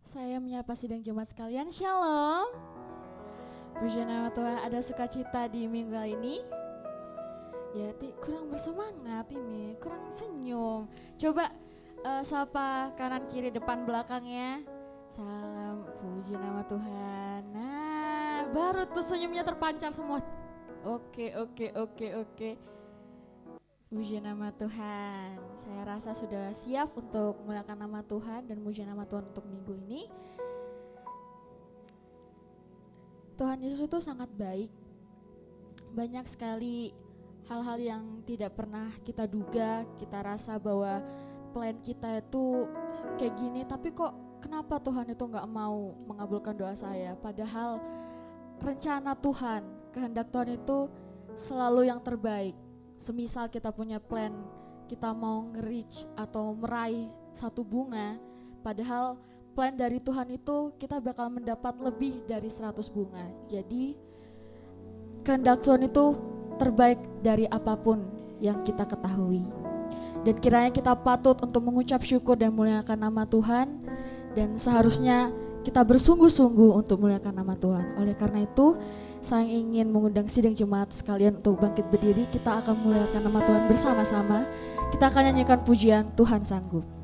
Saya menyapa sidang jemaat sekalian, Shalom. Puji nama Tuhan, ada sukacita di minggu kali ini. Ya, kurang bersemangat ini, kurang senyum. Coba sapa kanan kiri depan belakangnya. Salam, puji nama Tuhan. Nah, baru tuh senyumnya terpancar semua. Oke. Puji nama Tuhan. Saya rasa sudah siap untuk memuliakan nama Tuhan dan puji nama Tuhan untuk minggu ini. Tuhan Yesus itu sangat baik. Banyak sekali hal-hal yang tidak pernah kita duga. Kita rasa bahwa plan kita itu kayak gini, tapi kok kenapa Tuhan itu gak mau mengabulkan doa saya? Padahal rencana Tuhan, kehendak Tuhan itu selalu yang terbaik. Semisal kita punya plan, kita mau nge-reach atau meraih satu bunga, padahal plan dari Tuhan itu kita bakal mendapat lebih dari 100 bunga. Jadi kehendak Tuhan itu terbaik dari apapun yang kita ketahui. Dan kiranya kita patut untuk mengucap syukur dan muliakan nama Tuhan, dan seharusnya kita bersungguh-sungguh untuk muliakan nama Tuhan. Oleh karena itu, saya ingin mengundang sidang jemaat sekalian untuk bangkit berdiri. Kita akan muliakan nama Tuhan bersama-sama. Kita akan nyanyikan pujian Tuhan Sanggup. Tuhan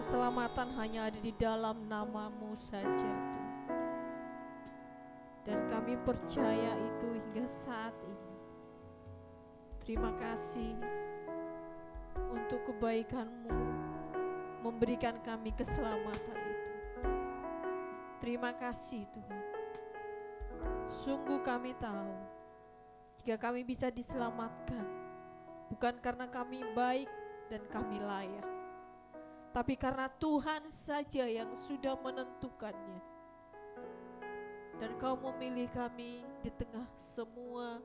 keselamatan hanya ada di dalam nama-Mu saja Tuhan. Dan kami percaya itu hingga saat ini. Terima kasih untuk kebaikan-Mu memberikan kami keselamatan itu. Terima kasih Tuhan. Sungguh kami tahu jika kami bisa diselamatkan bukan karena kami baik dan kami layak, tapi karena Tuhan saja yang sudah menentukannya. Dan Kau memilih kami di tengah semua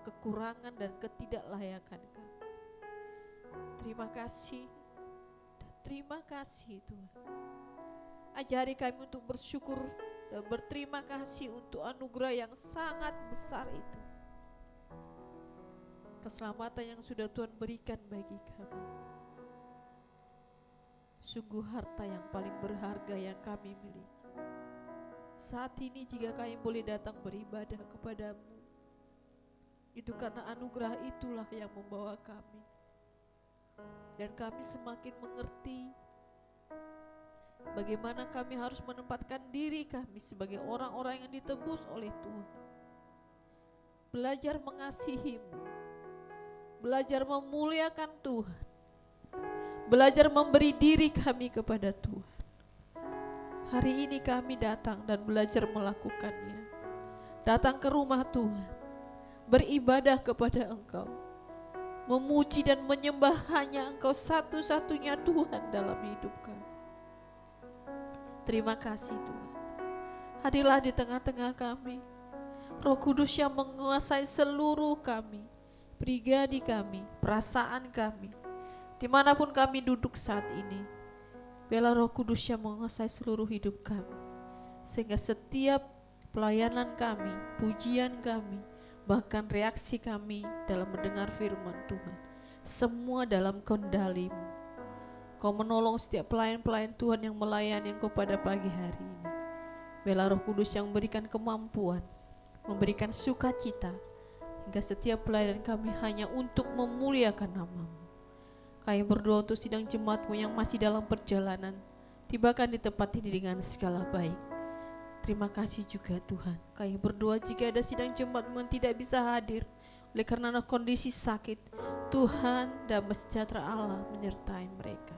kekurangan dan ketidaklayakan kami. Terima kasih dan terima kasih Tuhan. Ajari kami untuk bersyukur dan berterima kasih untuk anugerah yang sangat besar itu. Keselamatan yang sudah Tuhan berikan bagi kami. Sungguh harta yang paling berharga yang kami miliki. Saat ini jika kami boleh datang beribadah kepadamu, itu karena anugerah itulah yang membawa kami. Dan kami semakin mengerti bagaimana kami harus menempatkan diri kami sebagai orang-orang yang ditebus oleh Tuhan. Belajar mengasihi-Mu, belajar memuliakan Tuhan, belajar memberi diri kami kepada Tuhan. Hari ini kami datang dan belajar melakukannya. Datang ke rumah Tuhan, beribadah kepada Engkau, memuji dan menyembah hanya Engkau satu-satunya Tuhan dalam hidup kami. Terima kasih Tuhan. Hadirlah di tengah-tengah kami. Roh Kudus yang menguasai seluruh kami, pribadi kami, perasaan kami, dimanapun kami duduk saat ini. Biarlah Roh Kudus yang menguasai seluruh hidup kami, sehingga setiap pelayanan kami, pujian kami, bahkan reaksi kami dalam mendengar firman Tuhan, semua dalam kendali-Mu. Kau menolong setiap pelayan-pelayan Tuhan yang melayani Engkau pada pagi hari ini. Biarlah Roh Kudus yang memberikan kemampuan, memberikan sukacita, hingga setiap pelayanan kami hanya untuk memuliakan nama-Mu. Kami berdoa untuk sidang jemaat-Mu yang masih dalam perjalanan, tibakan di tempat ini dengan segala baik. Terima kasih juga Tuhan. Kami berdoa jika ada sidang jemaat-Mu yang tidak bisa hadir oleh karena kondisi sakit, Tuhan damai sejahtera Allah menyertai mereka.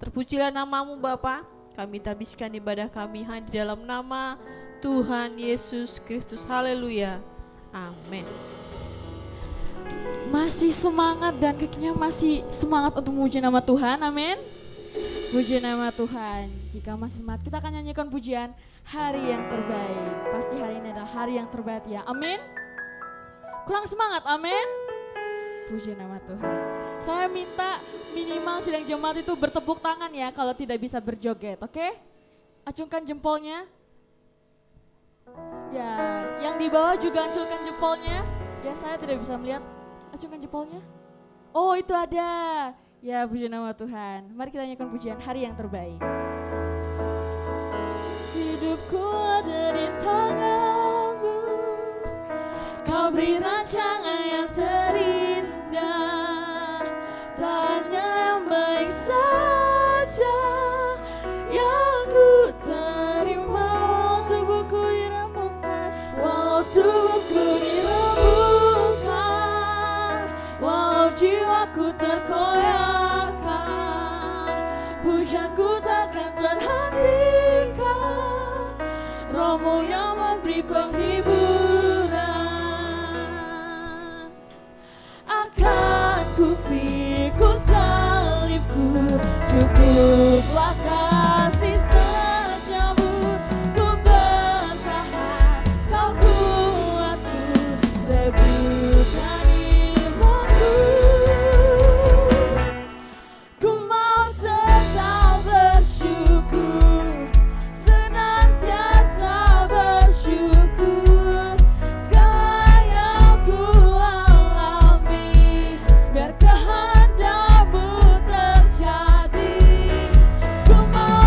Terpujilah nama-Mu Bapa. Kami tabiskan ibadah kami hanya di dalam nama Tuhan Yesus Kristus. Haleluya. Amin. Masih semangat dan kakinya masih semangat untuk memuji nama Tuhan, amin. Puji nama Tuhan. Jika masih semangat, kita akan nyanyikan pujian hari yang terbaik. Pasti hari ini adalah hari yang terbaik ya, amin. Kurang semangat, amin. Puji nama Tuhan. Saya minta minimal sidang jemaat itu bertepuk tangan ya kalau tidak bisa berjoget, oke? Acungkan jempolnya. Ya, yang di bawah juga acungkan jempolnya. Ya, saya tidak bisa melihat. Acungkan jempolnya. Oh, itu ada. Ya, puji nama Tuhan. Mari kita nyanyikan pujian hari yang terbaik. Hidupku ada di tangan-Mu. Kau beri rancangan yang terindah. Tanya yang baik saja yang ku terima. Tubuhku diremukkan, walau tubuhku diremukkan, walau jiwaku terkoyakkan, pujianku takkan terhentikan. Roh-Mu yang memberi penghiburan, akan ku pikul salibku, cukuplah kasih setiamu. Ku bertahan, Kau kuatku, teguhkan imanku. Ku mau tetap bersyukur, senantiasa bersyukur. Segala yang ku alami, biar kehendak-Mu terjadi. Ku mau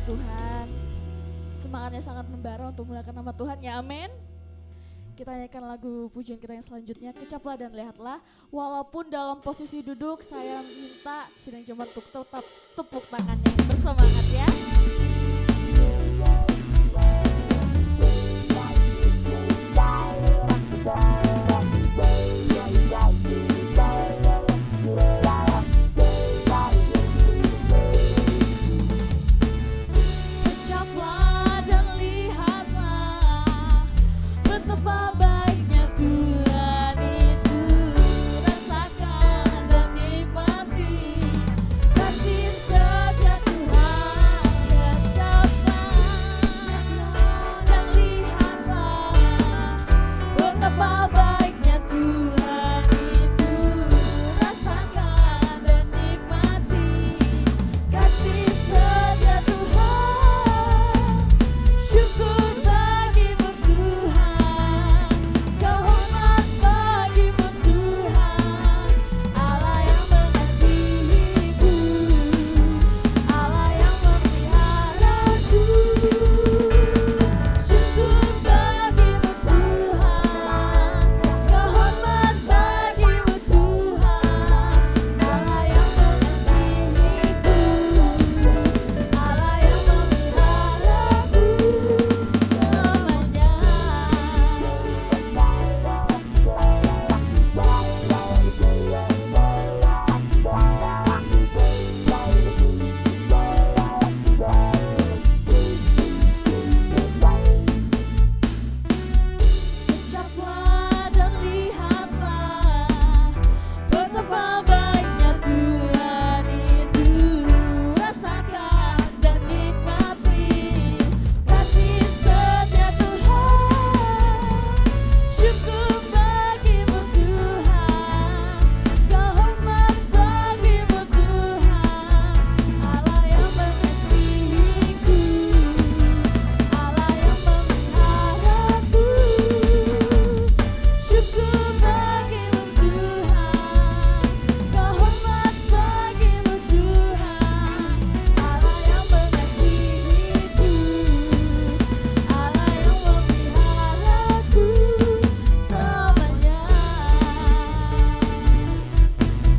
Tuhan. Semangatnya sangat membara untuk memuliakan nama Tuhan, ya amin. Kita nyanyikan lagu pujian kita yang selanjutnya, Kecaplah dan Lihatlah. Walaupun dalam posisi duduk, saya minta sidang jemaat untuk tetap tepuk tangannya yang bersemangat ya. Kecaplah dan lihatlah, betapa baiknya Tuhan itu. Rasakan dan nikmati kasih setia Tuhan. Kecaplah dan lihatlah, betapa baiknya Tuhan itu. Rasakan dan nikmati kasih setia Tuhan. Syukur bagimu Tuhan, kehormat bagimu Tuhan, Allah yang mengasihiku, Allah yang memeliharaku. Syukur bagimu Tuhan, kehormat bagimu Tuhan, Allah yang mengasihiku, Allah yang memeliharaku selamanya. Kecaplah dan lihatlah, betapa baiknya Tuhan itu. Rasakan dan nikmati kasih setia Tuhan. Syukur bagimu Tuhan, kehormat bagimu Tuhan, Allah yang mengasihiku, Allah yang memeliharaku. Syukur bagimu Tuhan, kehormat bagimu Tuhan, Allah yang mengasihiku, Allah yang memeliharaku selamanya,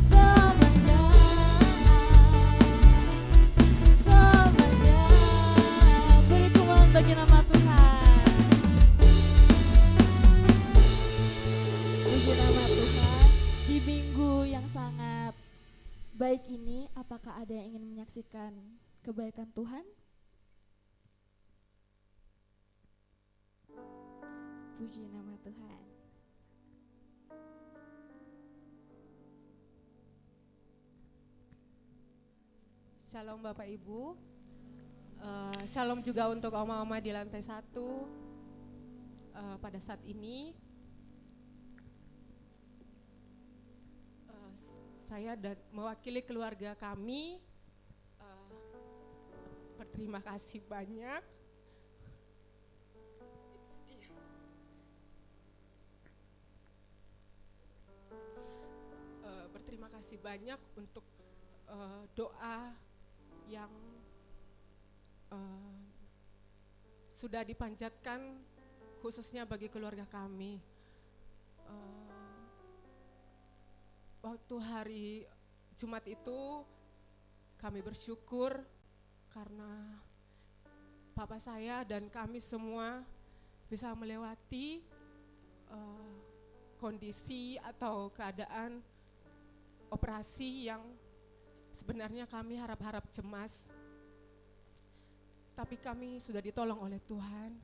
selamanya, selamanya. Beri kemuliaan bagi nama Tuhan. Puji nama Tuhan. Di minggu yang sangat baik ini, apakah ada yang ingin menyaksikan kebaikan Tuhan? Puji nama Tuhan. Shalom Bapak Ibu, shalom juga untuk oma-oma di lantai 1. Pada saat ini saya dan mewakili keluarga kami berterima kasih banyak berterima kasih banyak untuk doa yang sudah dipanjatkan khususnya bagi keluarga kami. Waktu hari Jumat itu kami bersyukur karena papa saya dan kami semua bisa melewati kondisi atau keadaan operasi yang sebenarnya kami harap-harap cemas. Tapi kami sudah ditolong oleh Tuhan.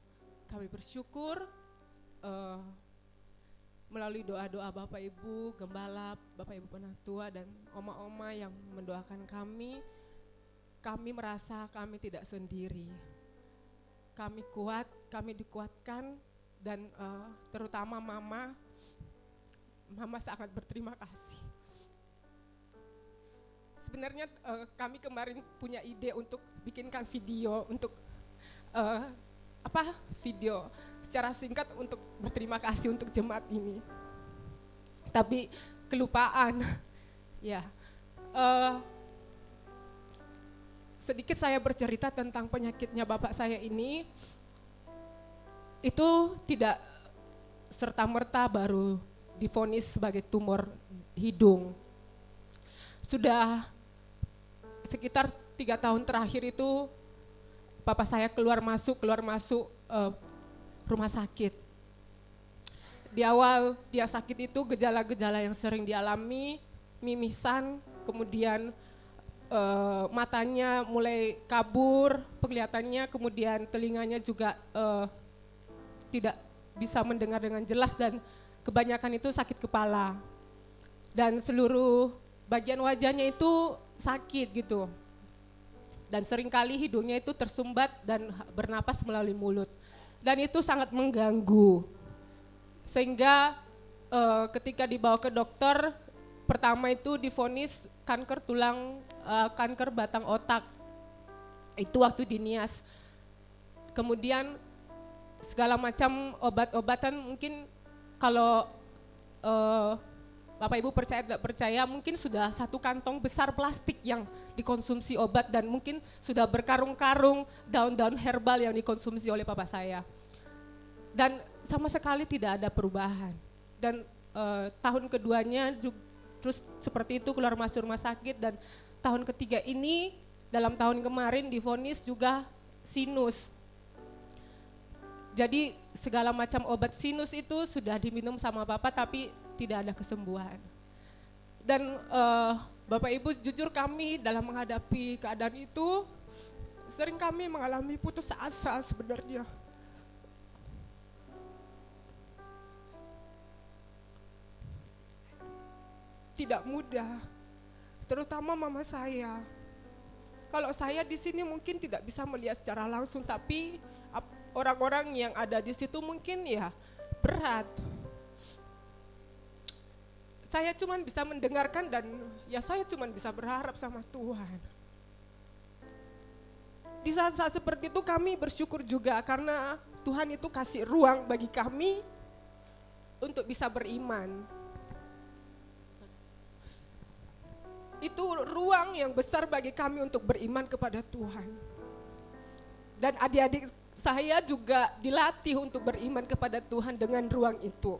Kami bersyukur melalui doa-doa Bapak Ibu Gembala, Bapak Ibu Penatua dan oma-oma yang mendoakan kami merasa kami tidak sendiri. Kami kuat, kami dikuatkan dan terutama Mama sangat berterima kasih. Sebenarnya kami kemarin punya ide untuk bikinkan video untuk video secara singkat untuk berterima kasih untuk jemaat ini. Tapi kelupaan, ya. sedikit saya bercerita tentang penyakitnya bapak saya ini, itu tidak serta-merta baru divonis sebagai tumor hidung. Sudah sekitar 3 tahun terakhir itu papa saya keluar masuk rumah sakit. Di awal dia sakit itu gejala-gejala yang sering dialami, mimisan, kemudian matanya mulai kabur penglihatannya, kemudian telinganya juga tidak bisa mendengar dengan jelas, dan kebanyakan itu sakit kepala. Dan seluruh bagian wajahnya itu sakit gitu. Dan seringkali hidungnya itu tersumbat dan bernapas melalui mulut. Dan itu sangat mengganggu. Sehingga ketika dibawa ke dokter, pertama itu divonis kanker tulang, kanker batang otak. Itu waktu di Nias. Kemudian segala macam obat-obatan, mungkin kalau Bapak Ibu percaya tidak percaya, mungkin sudah 1 kantong besar plastik yang dikonsumsi obat, dan mungkin sudah berkarung-karung daun-daun herbal yang dikonsumsi oleh papa saya. Dan sama sekali tidak ada perubahan. Dan tahun keduanya terus seperti itu, keluar masuk rumah sakit, dan tahun ketiga ini dalam tahun kemarin divonis juga sinus. Jadi segala macam obat sinus itu sudah diminum sama papa tapi tidak ada kesembuhan. Dan Bapak Ibu, jujur kami dalam menghadapi keadaan itu sering kami mengalami putus asa sebenarnya. Tidak mudah, terutama mama saya. Kalau saya di sini mungkin tidak bisa melihat secara langsung, tapi orang-orang yang ada di situ mungkin ya berat. Saya cuma bisa mendengarkan, dan ya saya cuma bisa berharap sama Tuhan. Di saat-saat seperti itu kami bersyukur juga karena Tuhan itu kasih ruang bagi kami untuk bisa beriman. Itu ruang yang besar bagi kami untuk beriman kepada Tuhan. Dan adik-adik saya juga dilatih untuk beriman kepada Tuhan dengan ruang itu.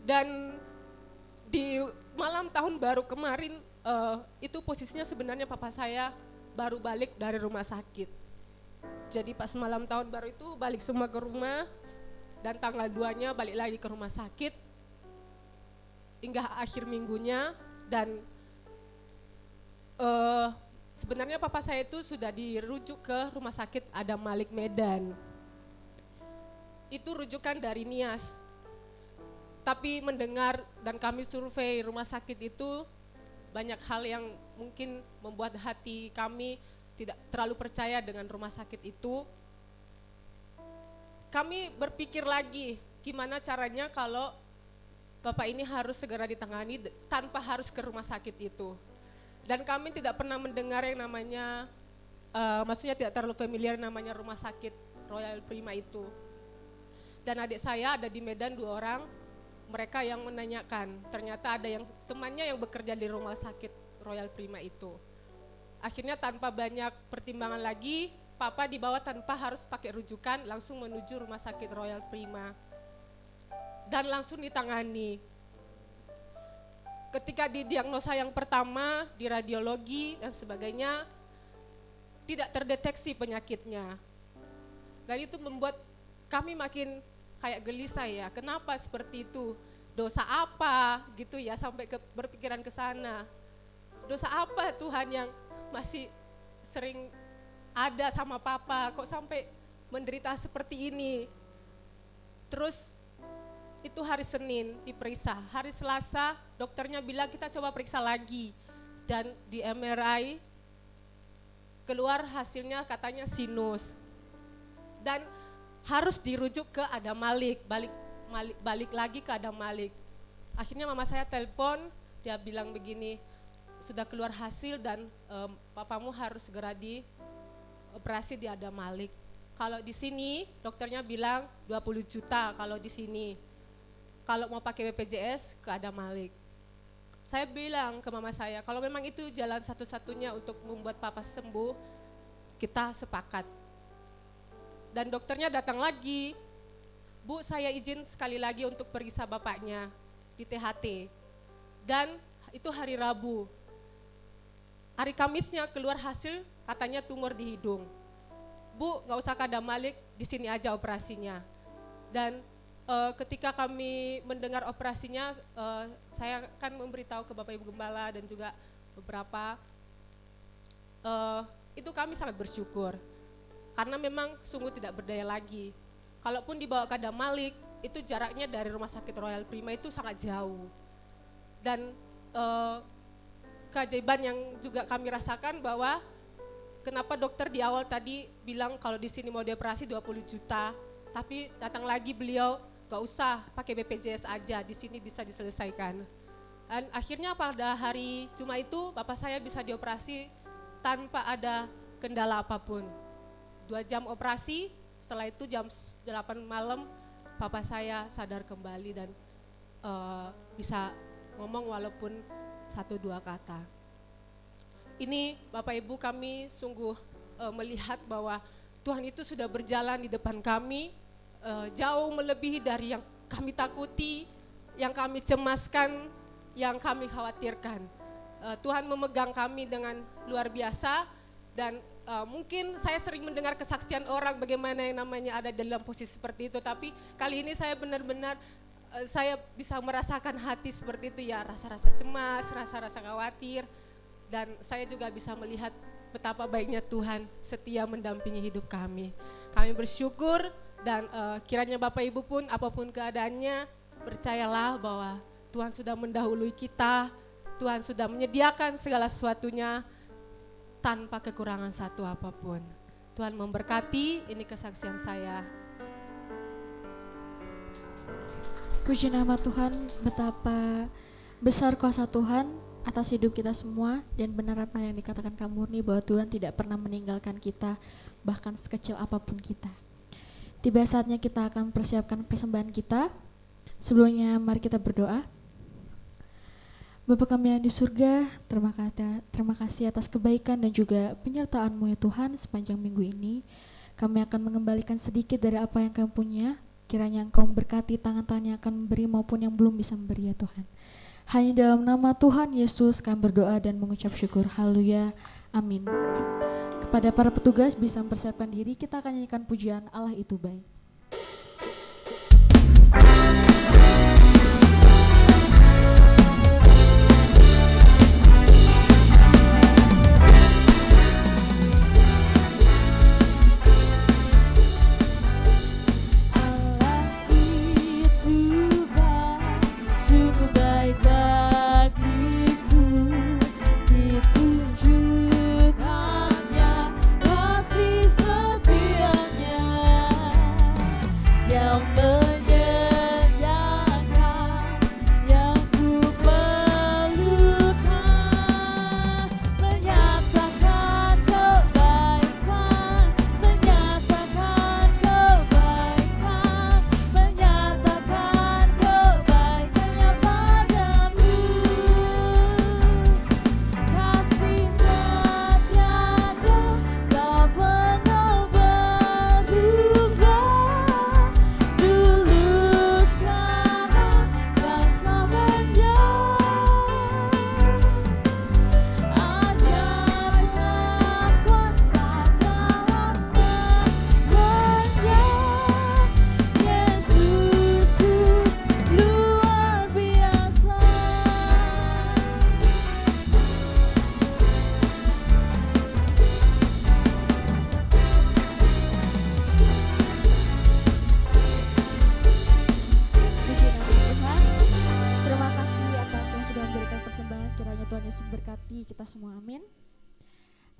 Dan di malam tahun baru kemarin, itu posisinya sebenarnya papa saya baru balik dari rumah sakit. Jadi pas malam tahun baru itu balik semua ke rumah, dan tanggal 2-nya balik lagi ke rumah sakit hingga akhir minggunya. Dan sebenarnya papa saya itu sudah dirujuk ke rumah sakit Adam Malik Medan. Itu rujukan dari Nias. Tapi mendengar dan kami survei rumah sakit itu, banyak hal yang mungkin membuat hati kami tidak terlalu percaya dengan rumah sakit itu. Kami berpikir lagi gimana caranya kalau Bapak ini harus segera ditangani tanpa harus ke rumah sakit itu. Dan kami tidak pernah mendengar yang namanya, maksudnya tidak terlalu familiar namanya rumah sakit Royal Prima itu. Dan adik saya ada di Medan 2 orang, mereka yang menanyakan, ternyata ada yang temannya yang bekerja di rumah sakit Royal Prima itu. Akhirnya tanpa banyak pertimbangan lagi, papa dibawa tanpa harus pakai rujukan, langsung menuju rumah sakit Royal Prima. Dan langsung ditangani. Ketika didiagnosa yang pertama, di radiologi dan sebagainya, tidak terdeteksi penyakitnya. Dan itu membuat kami makin kayak gelisah ya, kenapa seperti itu? Dosa apa gitu ya, sampai berpikiran ke sana. Dosa apa Tuhan yang masih sering ada sama papa, kok sampai menderita seperti ini? Terus itu hari Senin diperiksa, hari Selasa dokternya bilang kita coba periksa lagi, dan di MRI keluar hasilnya katanya sinus, dan harus dirujuk ke Adam Malik, balik lagi ke Adam Malik. Akhirnya mama saya telepon, dia bilang begini, sudah keluar hasil dan papamu harus segera dioperasi di Adam Malik. Kalau di sini dokternya bilang 20 juta kalau di sini. Kalau mau pakai BPJS ke Adam Malik. saya bilang ke mama saya, kalau memang itu jalan satu-satunya untuk membuat papa sembuh, kita sepakat. Dan dokternya datang lagi, Bu, saya izin sekali lagi untuk periksa bapaknya di THT. Dan itu hari Rabu. Hari Kamisnya keluar hasil katanya tumor di hidung. Bu, nggak usah kadam balik, di sini aja operasinya. Dan ketika kami mendengar operasinya, saya kan memberitahu ke Bapak Ibu Gembala dan juga beberapa, itu kami sangat bersyukur. Karena memang sungguh tidak berdaya lagi. Kalaupun dibawa ke Kadam Malik, itu jaraknya dari Rumah Sakit Royal Prima itu sangat jauh. Dan keajaiban yang juga kami rasakan bahwa kenapa dokter di awal tadi bilang kalau di sini mau dioperasi 20 juta, tapi datang lagi beliau, gak usah pakai BPJS aja, di sini bisa diselesaikan. Dan akhirnya pada hari Jumat itu bapak saya bisa dioperasi tanpa ada kendala apapun. 2 jam operasi, setelah itu jam 8 malam papa saya sadar kembali dan bisa ngomong walaupun 1-2 kata. Ini Bapak Ibu, kami sungguh melihat bahwa Tuhan itu sudah berjalan di depan kami, jauh melebihi dari yang kami takuti, yang kami cemaskan, yang kami khawatirkan. Tuhan memegang kami dengan luar biasa. Dan mungkin saya sering mendengar kesaksian orang bagaimana yang namanya ada dalam posisi seperti itu, tapi kali ini saya benar-benar saya bisa merasakan hati seperti itu ya, rasa-rasa cemas, rasa-rasa khawatir, dan saya juga bisa melihat betapa baiknya Tuhan setia mendampingi hidup kami. Kami bersyukur dan kiranya Bapak Ibu pun apapun keadaannya, percayalah bahwa Tuhan sudah mendahului kita, Tuhan sudah menyediakan segala sesuatunya tanpa kekurangan satu apapun. Tuhan memberkati, ini kesaksian saya. Puji nama Tuhan, betapa besar kuasa Tuhan atas hidup kita semua, dan benar apa yang dikatakan Kak Murni bahwa Tuhan tidak pernah meninggalkan kita, bahkan sekecil apapun kita. Tiba saatnya kita akan persiapkan persembahan kita. Sebelumnya mari kita berdoa. Bapa kami yang di surga, terima kasih atas kebaikan dan juga penyertaan-Mu ya Tuhan sepanjang minggu ini. Kami akan mengembalikan sedikit dari apa yang kami punya. Kiranya Engkau memberkati tangan-tangan yang akan memberi maupun yang belum bisa memberi ya Tuhan. Hanya dalam nama Tuhan Yesus kami berdoa dan mengucap syukur. Haleluya. Amin. Kepada para petugas bisa mempersiapkan diri, kita akan nyanyikan pujian Allah itu baik.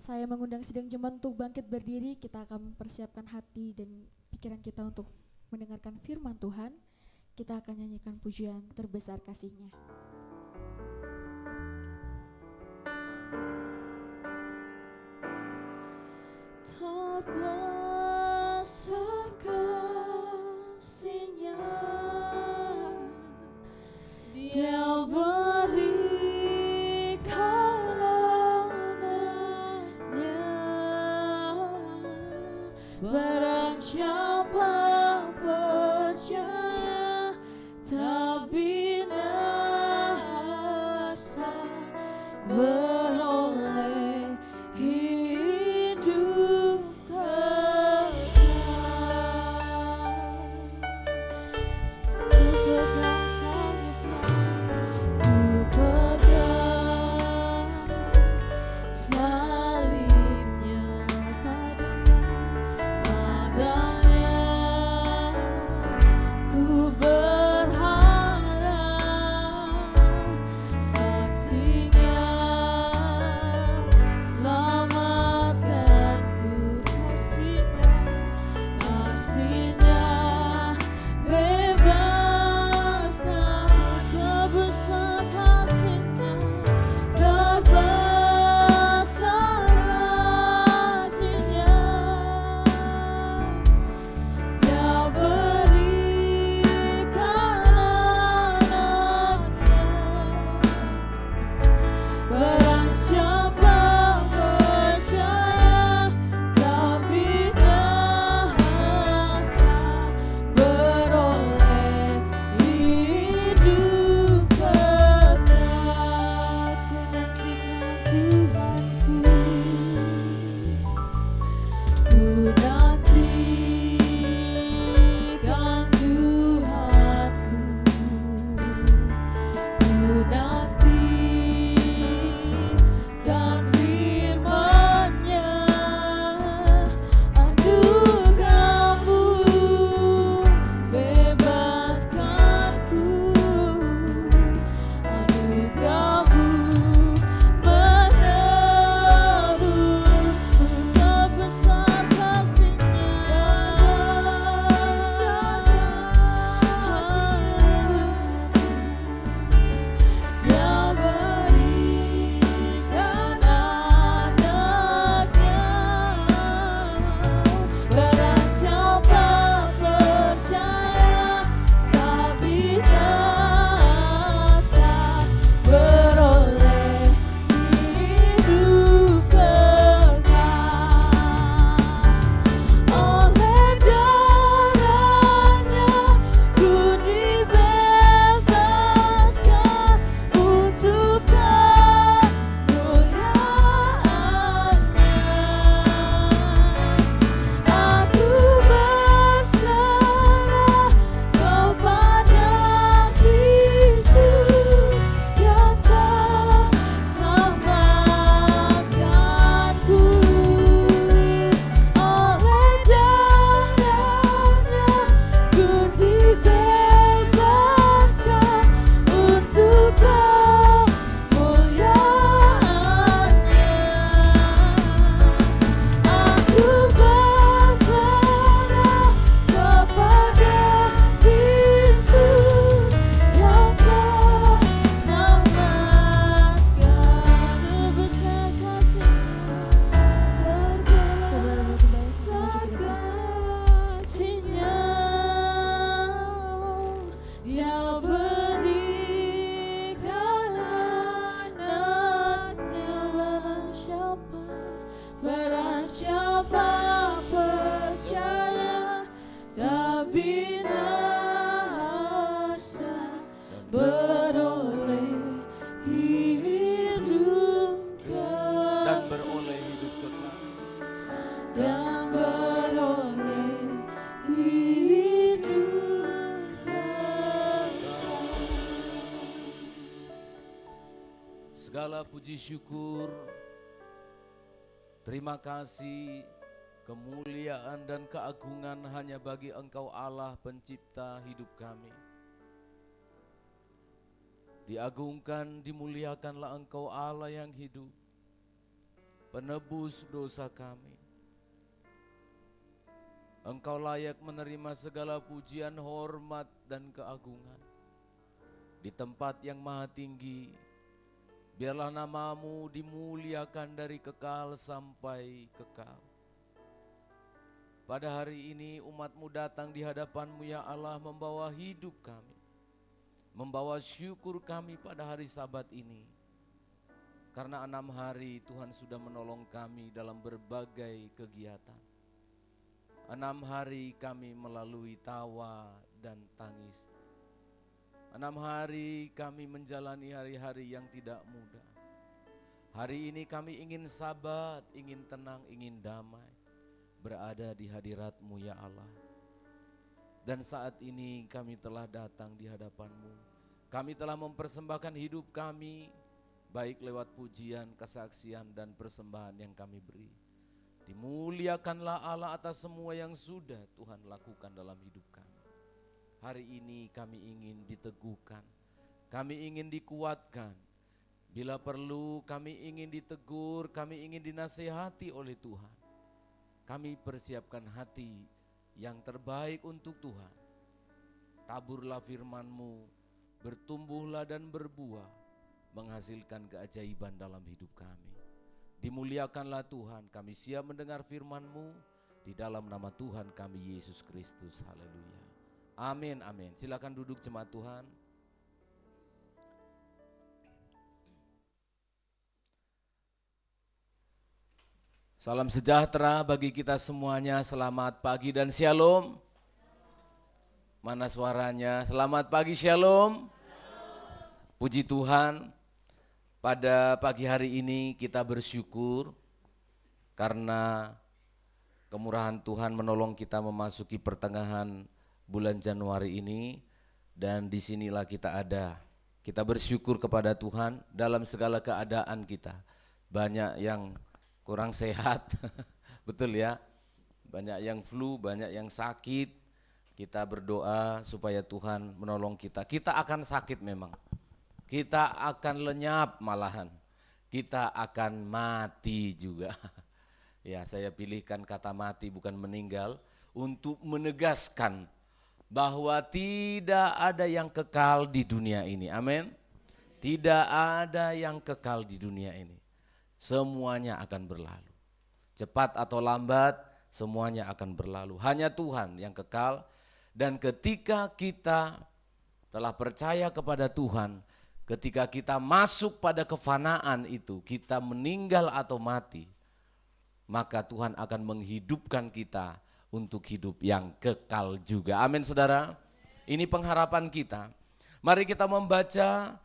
Saya mengundang sidang jemaat untuk bangkit berdiri. Kita akan mempersiapkan hati dan pikiran kita untuk mendengarkan firman Tuhan. Kita akan nyanyikan pujian terbesar kasih-Nya. Terbesar kasih-Nya, Dia beri Barang siapa percaya tak binasa, beroleh hidup kekal. Ku pegang salibnya, ku pegang salibnya, padanya ku berharap kasih-Nya selamatkanku, kasih-Nya, kasih-Nya bebaskan, terbesar kasih-Nya, terbesar kasih-Nya. Dia berikan anaknya. Barang siapa percaya tak binasa, beroleh hidup kekal. Ku nantikan Tuhanku, ku nantikan firman-Nya, anugerah-Mu bebaskanku, anugerah-Mu menebusku, terbesar kasih-Nya, Dia berikan anaknya. Barang siapa percaya tak binasa, beroleh hidup kekal. Oleh darah-Nya ku dibebaskan untuk kemuliaan-Nya. Aku berserah kepada Kristus yang terselamatkanku. Oleh darah-Nya ku dibebaskan untuk kemuliaan-Nya. Aku berserah kepada Kristus yang terselamatkan, terbesar kasih-Nya, terbesar kasih-Nya. Dia berikan anaknya. Barang siapa percaya tak binasa, beroleh hidup kekal, dan beroleh hidup kekal. dan beroleh hidup kekal. Segala puji syukur, terima kasih, kemuliaan dan keagungan hanya bagi Engkau Allah pencipta hidup kami. Diagungkan, dimuliakanlah Engkau Allah yang hidup, penebus dosa kami. Engkau layak menerima segala pujian, hormat dan keagungan. Di tempat yang maha tinggi, biarlah nama-Mu dimuliakan dari kekal sampai kekal. Pada hari ini umat-Mu datang di hadapan-Mu ya Allah, membawa hidup kami, membawa syukur kami pada hari Sabat ini. Karena 6 hari Tuhan sudah menolong kami dalam berbagai kegiatan. 6 hari kami melalui tawa dan tangis. 6 hari kami menjalani hari-hari yang tidak mudah. Hari ini kami ingin sabat, ingin tenang, ingin damai, berada di hadirat-Mu ya Allah. Dan saat ini kami telah datang di hadapan-Mu. Kami telah mempersembahkan hidup kami, baik lewat pujian, kesaksian, dan persembahan yang kami beri. Dimuliakanlah Allah atas semua yang sudah Tuhan lakukan dalam hidup kami. Hari ini kami ingin diteguhkan, kami ingin dikuatkan. Bila perlu kami ingin ditegur, kami ingin dinasihati oleh Tuhan. Kami persiapkan hati yang terbaik untuk Tuhan. Taburlah firman-Mu, bertumbuhlah dan berbuah, menghasilkan keajaiban dalam hidup kami. Dimuliakanlah Tuhan, kami siap mendengar firman-Mu di dalam nama Tuhan kami Yesus Kristus. Haleluya. Amin, amin. Silakan duduk jemaat Tuhan. Salam sejahtera bagi kita semuanya, selamat pagi dan shalom. Mana suaranya? Selamat pagi, shalom. Puji Tuhan. Pada pagi hari ini kita bersyukur karena kemurahan Tuhan menolong kita memasuki pertengahan bulan Januari ini, dan disinilah kita ada. Kita bersyukur kepada Tuhan dalam segala keadaan kita. Banyak yang kurang sehat, betul ya, banyak yang flu, banyak yang sakit. Kita berdoa supaya Tuhan menolong kita. Kita akan sakit memang. Kita akan lenyap malahan, kita akan mati juga. Ya, saya pilihkan kata mati bukan meninggal untuk menegaskan bahwa tidak ada yang kekal di dunia ini. Amin. Tidak ada yang kekal di dunia ini. Semuanya akan berlalu. Cepat atau lambat semuanya akan berlalu. Hanya Tuhan yang kekal, dan ketika kita telah percaya kepada Tuhan, ketika kita masuk pada kefanaan itu, kita meninggal atau mati, maka Tuhan akan menghidupkan kita untuk hidup yang kekal juga. Amin saudara. Ini pengharapan kita. Mari kita membaca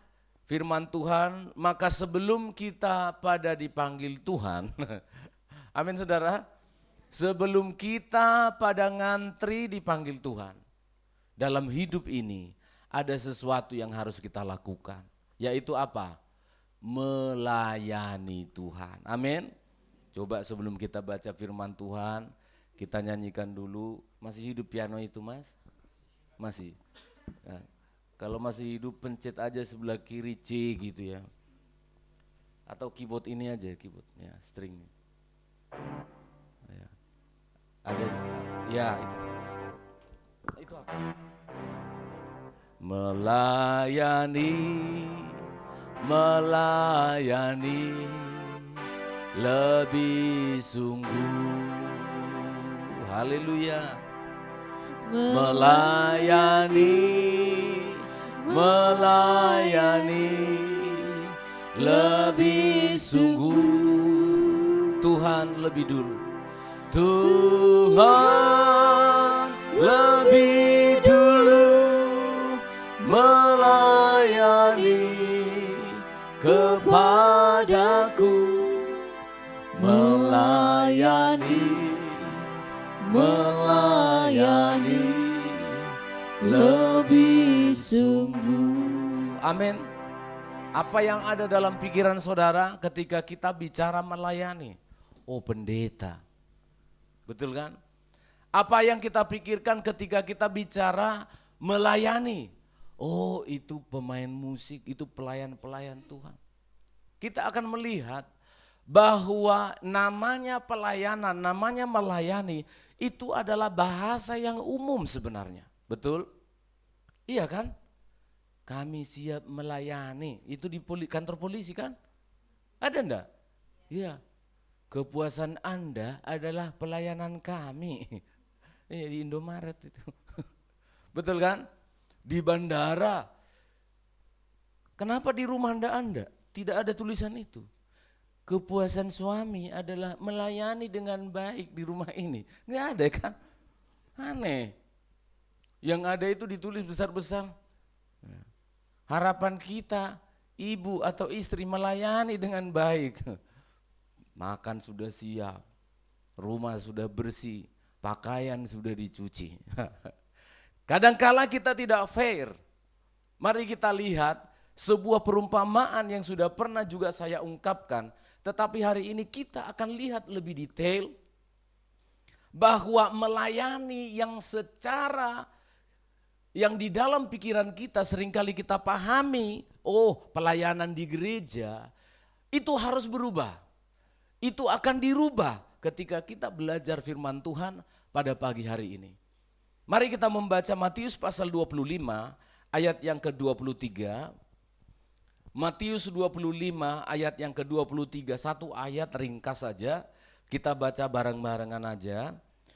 firman Tuhan. Maka sebelum kita pada dipanggil Tuhan, amin saudara, sebelum kita pada ngantri dipanggil Tuhan, dalam hidup ini ada sesuatu yang harus kita lakukan, yaitu apa? Melayani Tuhan. Amin. Coba sebelum kita baca firman Tuhan, kita nyanyikan dulu. Masih hidup piano itu, Mas? Masih. Nah, kalau masih hidup pencet aja sebelah kiri C gitu ya. Atau keyboard ini aja, keyboard ya, string. Ya. Ada ya itu. Itu apa? Melayani lebih sungguh. Haleluya. Melayani lebih sungguh. Tuhan lebih dulu. Tuhan lebih dulu melayani kepadaku, melayani lebih sungguh. Amin. Apa yang ada dalam pikiran saudara ketika kita bicara melayani? Oh, pendeta. Betul kan? Apa yang kita pikirkan ketika kita bicara melayani? Oh, itu pemain musik, itu pelayan-pelayan Tuhan. Kita akan melihat bahwa namanya pelayanan, namanya melayani, itu adalah bahasa yang umum sebenarnya. Betul? Iya kan? Kami siap melayani. Itu di kantor polisi kan? Ada enggak? Iya. Kepuasan Anda adalah pelayanan kami. Di Indomaret itu. Betul kan? Di bandara. Kenapa di rumah Anda tidak ada tulisan itu? Kepuasan suami adalah melayani dengan baik di rumah ini. Nggak ada kan? Aneh. Yang ada itu ditulis besar-besar. Harapan kita, ibu atau istri melayani dengan baik. Makan sudah siap, rumah sudah bersih, pakaian sudah dicuci. Kadangkala kita tidak fair. Mari kita lihat sebuah perumpamaan yang sudah pernah juga saya ungkapkan, tetapi hari ini kita akan lihat lebih detail bahwa melayani yang secara yang di dalam pikiran kita seringkali kita pahami, oh pelayanan di gereja itu harus berubah. Itu akan dirubah ketika kita belajar firman Tuhan pada pagi hari ini. Mari kita membaca Matius pasal 25 ayat yang ke-23. Matius 25 ayat yang ke-23, satu ayat ringkas saja. Kita baca bareng-barengan aja.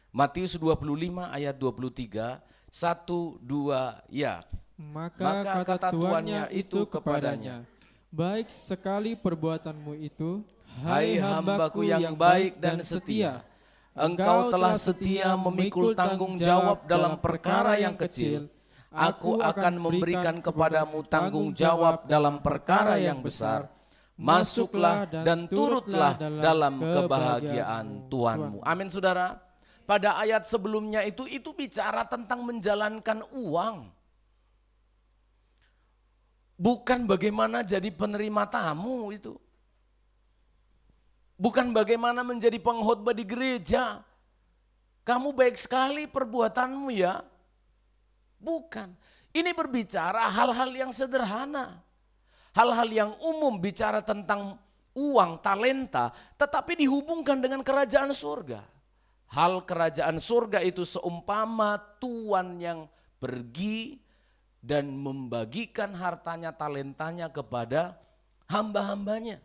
Matius 25 ayat 23, 1, 2, ya. Maka kata tuannya itu kepadanya, baik sekali perbuatanmu itu, hai hambaku yang baik dan setia. Engkau telah setia memikul tanggung jawab dalam perkara yang kecil. Aku akan memberikan kepadamu tanggung jawab dalam perkara yang besar. Masuklah dan turutlah dalam kebahagiaan Tuhanmu. Amin saudara. Pada ayat sebelumnya itu bicara tentang menjalankan uang. Bukan bagaimana jadi penerima tamu itu. Bukan bagaimana menjadi pengkhotbah di gereja. Kamu baik sekali perbuatanmu ya. Bukan. Ini berbicara hal-hal yang sederhana. Hal-hal yang umum bicara tentang uang, talenta, tetapi dihubungkan dengan kerajaan surga. Hal kerajaan surga itu seumpama tuan yang pergi dan membagikan hartanya, talentanya kepada hamba-hambanya.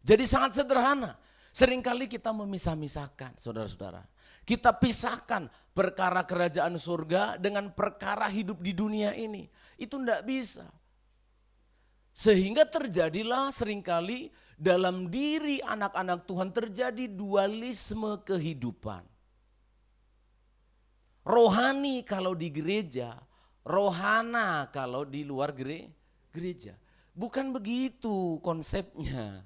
Jadi sangat sederhana. Seringkali kita memisah-misahkan, saudara-saudara. Kita pisahkan perkara kerajaan surga dengan perkara hidup di dunia ini. Itu tidak bisa. Sehingga terjadilah seringkali dalam diri anak-anak Tuhan terjadi dualisme kehidupan. Rohani kalau di gereja, rohana kalau di luar gereja. Bukan begitu konsepnya.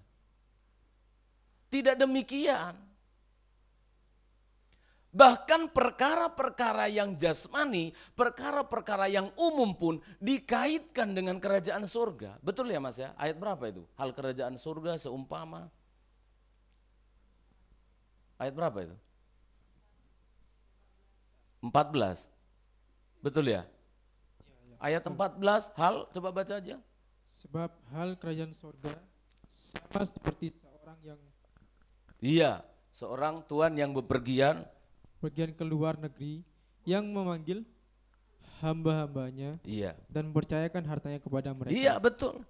Tidak demikian. Bahkan perkara-perkara yang jasmani, perkara-perkara yang umum pun dikaitkan dengan kerajaan surga. Betul ya Mas ya? Ayat berapa itu? Hal kerajaan surga seumpama. Ayat berapa itu? 14. Betul ya? Ayat 14, hal coba baca aja. Sebab hal kerajaan surga sama seperti seorang yang Iya, seorang tuan yang bepergian ke luar negeri yang memanggil hamba-hambanya iya. dan mempercayakan hartanya kepada mereka. Iya betul.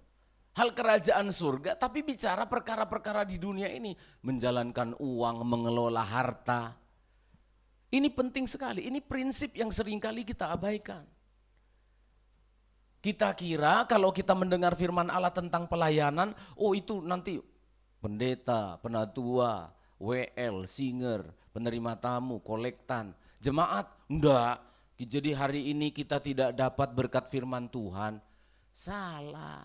Hal kerajaan surga tapi bicara perkara-perkara di dunia ini. Menjalankan uang, mengelola harta. Ini penting sekali, ini prinsip yang seringkali kita abaikan. Kita kira kalau kita mendengar firman Allah tentang pelayanan, oh itu nanti pendeta, penatua, WL, singer, penerima tamu, kolektan, jemaat, enggak. Jadi hari ini kita tidak dapat berkat firman Tuhan. Salah.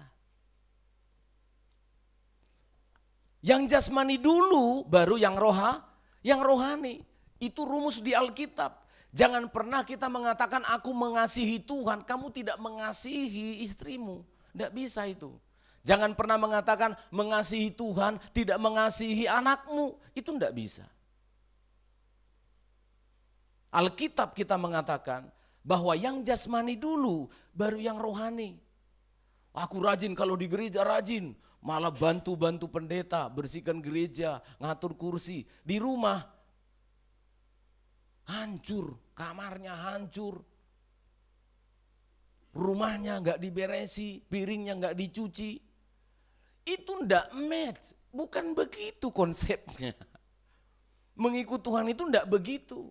Yang jasmani dulu baru yang rohani. Itu rumus di Alkitab. Jangan pernah kita mengatakan aku mengasihi Tuhan, kamu tidak mengasihi istrimu. Enggak bisa itu. Jangan pernah mengatakan mengasihi Tuhan, tidak mengasihi anakmu. Itu enggak bisa. Alkitab kita mengatakan bahwa yang jasmani dulu baru yang rohani. Aku rajin kalau di gereja rajin, malah bantu-bantu pendeta, bersihkan gereja, ngatur kursi. Di rumah hancur, kamarnya hancur. Rumahnya enggak diberesi, piringnya enggak dicuci. Itu enggak match, bukan begitu konsepnya. Mengikut Tuhan itu enggak begitu.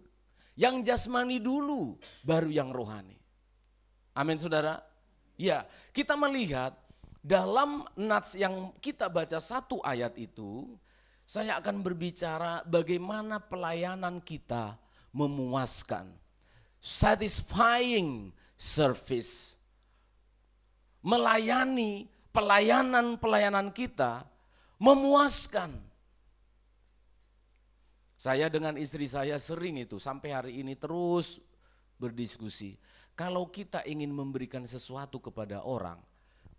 Yang jasmani dulu, baru yang rohani. Amin saudara. Ya, kita melihat dalam nats yang kita baca satu ayat itu, saya akan berbicara bagaimana pelayanan kita memuaskan. Satisfying service. Melayani, pelayanan kita memuaskan. Saya dengan istri saya sering itu sampai hari ini terus berdiskusi. Kalau kita ingin memberikan sesuatu kepada orang,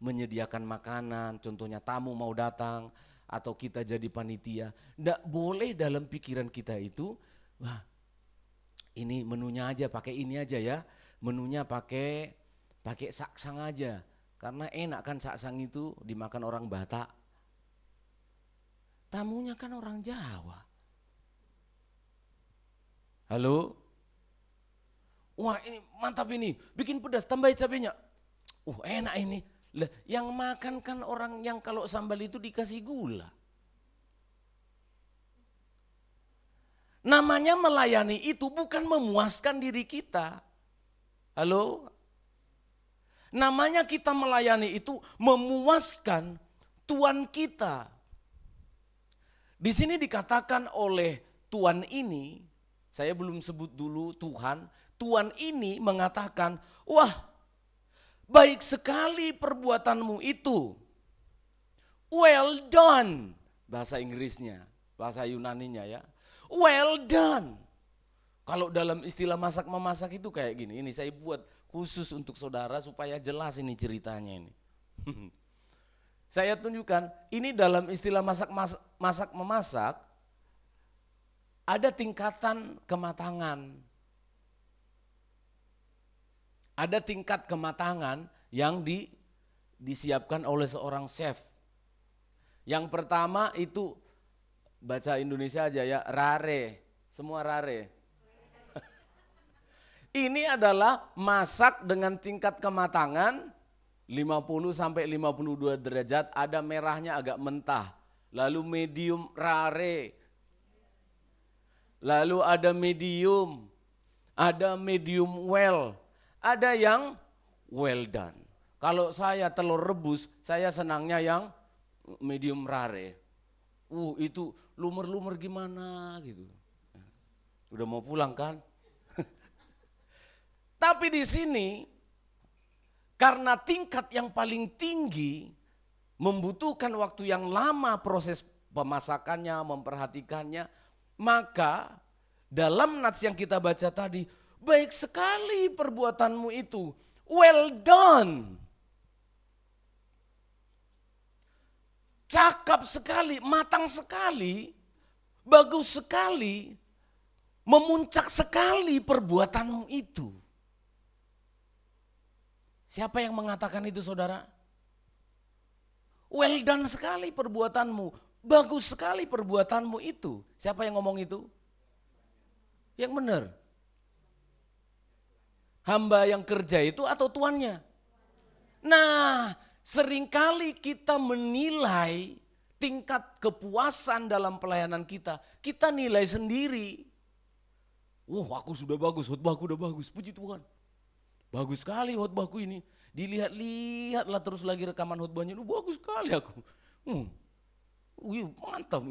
menyediakan makanan, contohnya tamu mau datang atau kita jadi panitia, enggak boleh dalam pikiran kita itu, wah ini menunya aja pakai ini aja ya, menunya pakai saksang aja, karena enak kan saksang itu dimakan orang Batak. Tamunya kan orang Jawa. Halo? Wah ini mantap ini, bikin pedas, tambahin cabenya. Enak ini. Lah, yang makan kan orang yang kalau sambal itu dikasih gula. Namanya melayani itu bukan memuaskan diri kita. Halo? Namanya kita melayani itu memuaskan Tuhan kita. Di sini dikatakan oleh Tuhan ini, saya belum sebut dulu Tuhan. Tuhan ini mengatakan, wah baik sekali perbuatanmu itu. Well done. Bahasa Inggrisnya, bahasa Yunaninya ya. Well done. Kalau dalam istilah masak-memasak itu kayak gini. Ini saya buat khusus untuk saudara supaya jelas ini ceritanya ini. Saya tunjukkan, ini dalam istilah masak-memasak ada tingkatan kematangan. Ada tingkat kematangan yang disiapkan oleh seorang chef. Yang pertama itu baca Indonesia aja ya, rare. Semua rare. Ini adalah masak dengan tingkat kematangan 50 sampai 52 derajat, ada merahnya agak mentah. Lalu medium rare. Lalu ada medium well, ada yang well done. Kalau saya telur rebus, saya senangnya yang medium rare. Itu lumer-lumer gimana gitu. Udah mau pulang kan? Tapi di sini karena tingkat yang paling tinggi membutuhkan waktu yang lama proses pemasakannya, memperhatikannya, maka dalam nats yang kita baca tadi, baik sekali perbuatanmu itu, well done. Cakap sekali, matang sekali, bagus sekali, memuncak sekali perbuatanmu itu. Siapa yang mengatakan itu saudara? Well done sekali perbuatanmu, bagus sekali perbuatanmu itu. Siapa yang ngomong itu? Yang benar. Hamba yang kerja itu atau tuannya? Nah, seringkali kita menilai tingkat kepuasan dalam pelayanan kita nilai sendiri. Aku sudah bagus, khotbahku udah bagus, puji Tuhan. Bagus sekali khotbahku ini. Dilihat-lihatlah terus lagi rekaman khotbahnya, bagus sekali aku. Mantap.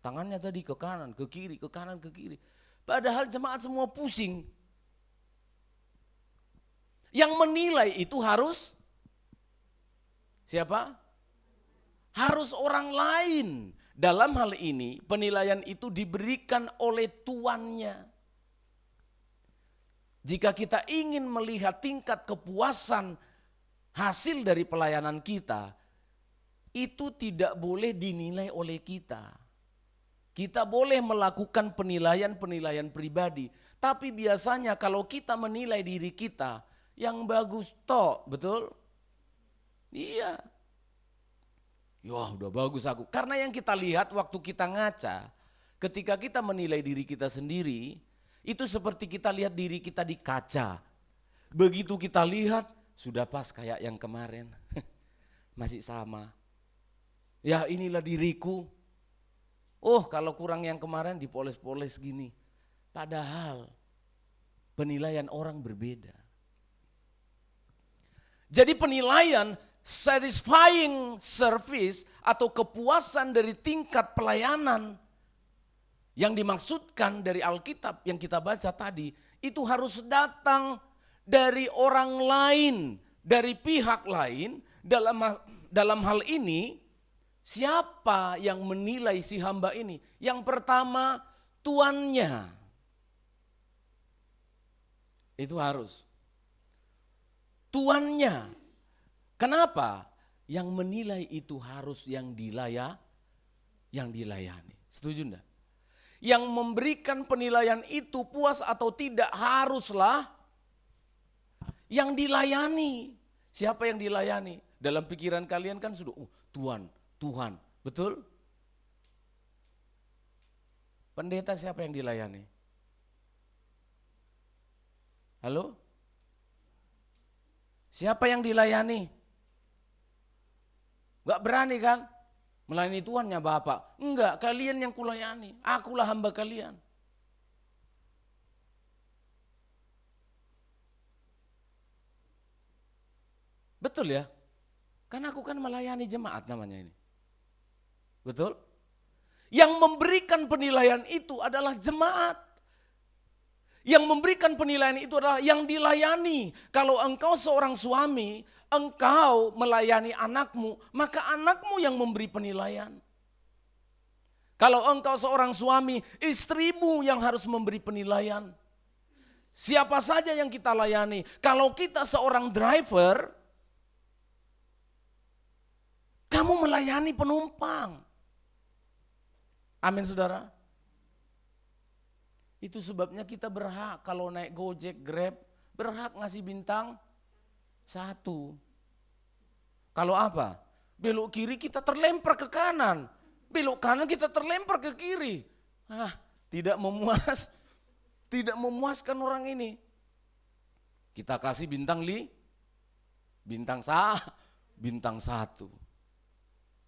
Tangannya tadi ke kanan, ke kiri, ke kanan, ke kiri. Padahal jemaat semua pusing. Yang menilai itu harus siapa? Harus orang lain. Dalam hal ini penilaian itu diberikan oleh tuannya. Jika kita ingin melihat tingkat kepuasan hasil dari pelayanan kita, itu tidak boleh dinilai oleh kita. Kita boleh melakukan penilaian-penilaian pribadi, tapi biasanya kalau kita menilai diri kita, yang bagus toh, betul? Iya. Wah udah bagus aku. Karena yang kita lihat waktu kita ngaca, ketika kita menilai diri kita sendiri, itu seperti kita lihat diri kita di kaca. Begitu kita lihat, sudah pas kayak yang kemarin. Masih sama. Ya inilah diriku. Kalau kurang yang kemarin dipoles-poles gini. Padahal penilaian orang berbeda. Jadi penilaian satisfying service atau kepuasan dari tingkat pelayanan Yang dimaksudkan dari Alkitab yang kita baca tadi, itu harus datang dari orang lain, dari pihak lain. Dalam hal ini, siapa yang menilai si hamba ini? Yang pertama, tuannya. Itu harus. Tuannya. Kenapa? Yang menilai itu harus yang dilayani. Setuju enggak? Yang memberikan penilaian itu puas atau tidak haruslah yang dilayani. Siapa yang dilayani? Dalam pikiran kalian kan sudah, Tuhan, betul? Pendeta siapa yang dilayani? Halo? Siapa yang dilayani? Gak berani kan? Melayani Tuhannya Bapak. Enggak, kalian yang kulayani. Akulah hamba kalian. Betul ya? Karena aku kan melayani jemaat namanya ini. Betul? Yang memberikan penilaian itu adalah jemaat. Yang memberikan penilaian itu adalah yang dilayani. Kalau engkau seorang suami, engkau melayani anakmu, maka anakmu yang memberi penilaian. Kalau engkau seorang suami, istrimu yang harus memberi penilaian. Siapa saja yang kita layani. Kalau kita seorang driver, kamu melayani penumpang. Amin saudara. Itu sebabnya kita berhak kalau naik Gojek, Grab, berhak ngasih bintang 1. Kalau apa? Belok kiri kita terlempar ke kanan. Belok kanan kita terlempar ke kiri. Tidak memuaskan orang ini. Kita kasih bintang 1.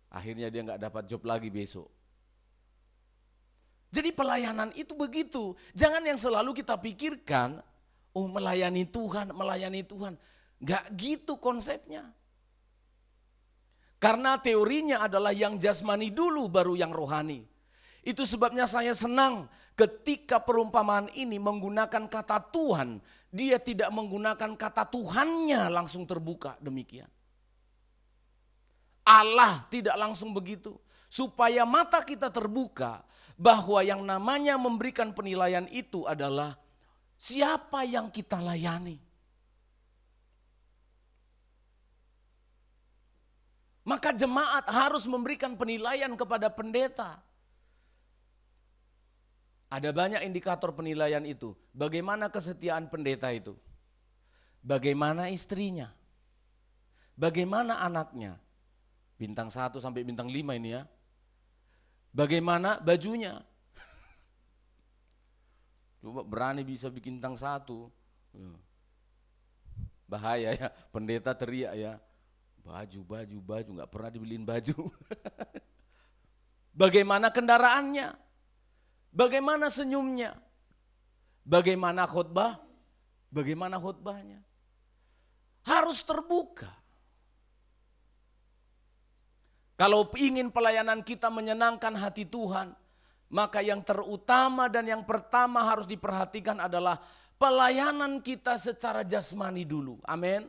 Akhirnya dia nggak dapat job lagi besok. Jadi pelayanan itu begitu. Jangan yang selalu kita pikirkan, melayani Tuhan. Nggak gitu konsepnya. Karena teorinya adalah yang jasmani dulu baru yang rohani. Itu sebabnya saya senang ketika perumpamaan ini menggunakan kata Tuhan. Dia tidak menggunakan kata Tuhannya langsung terbuka demikian. Allah tidak langsung begitu. Supaya mata kita terbuka bahwa yang namanya memberikan penilaian itu adalah siapa yang kita layani. Maka jemaat harus memberikan penilaian kepada pendeta. Ada banyak indikator penilaian itu. Bagaimana kesetiaan pendeta itu? Bagaimana istrinya? Bagaimana anaknya? Bintang 1 sampai bintang 5 ini ya. Bagaimana bajunya? Coba berani bisa bikin bintang 1. Bahaya ya, pendeta teriak ya. Baju, gak pernah dibeliin baju. Bagaimana kendaraannya? Bagaimana senyumnya? Bagaimana khotbah? Bagaimana khotbahnya? Harus terbuka. Kalau ingin pelayanan kita menyenangkan hati Tuhan, maka yang terutama dan yang pertama harus diperhatikan adalah pelayanan kita secara jasmani dulu. Amin.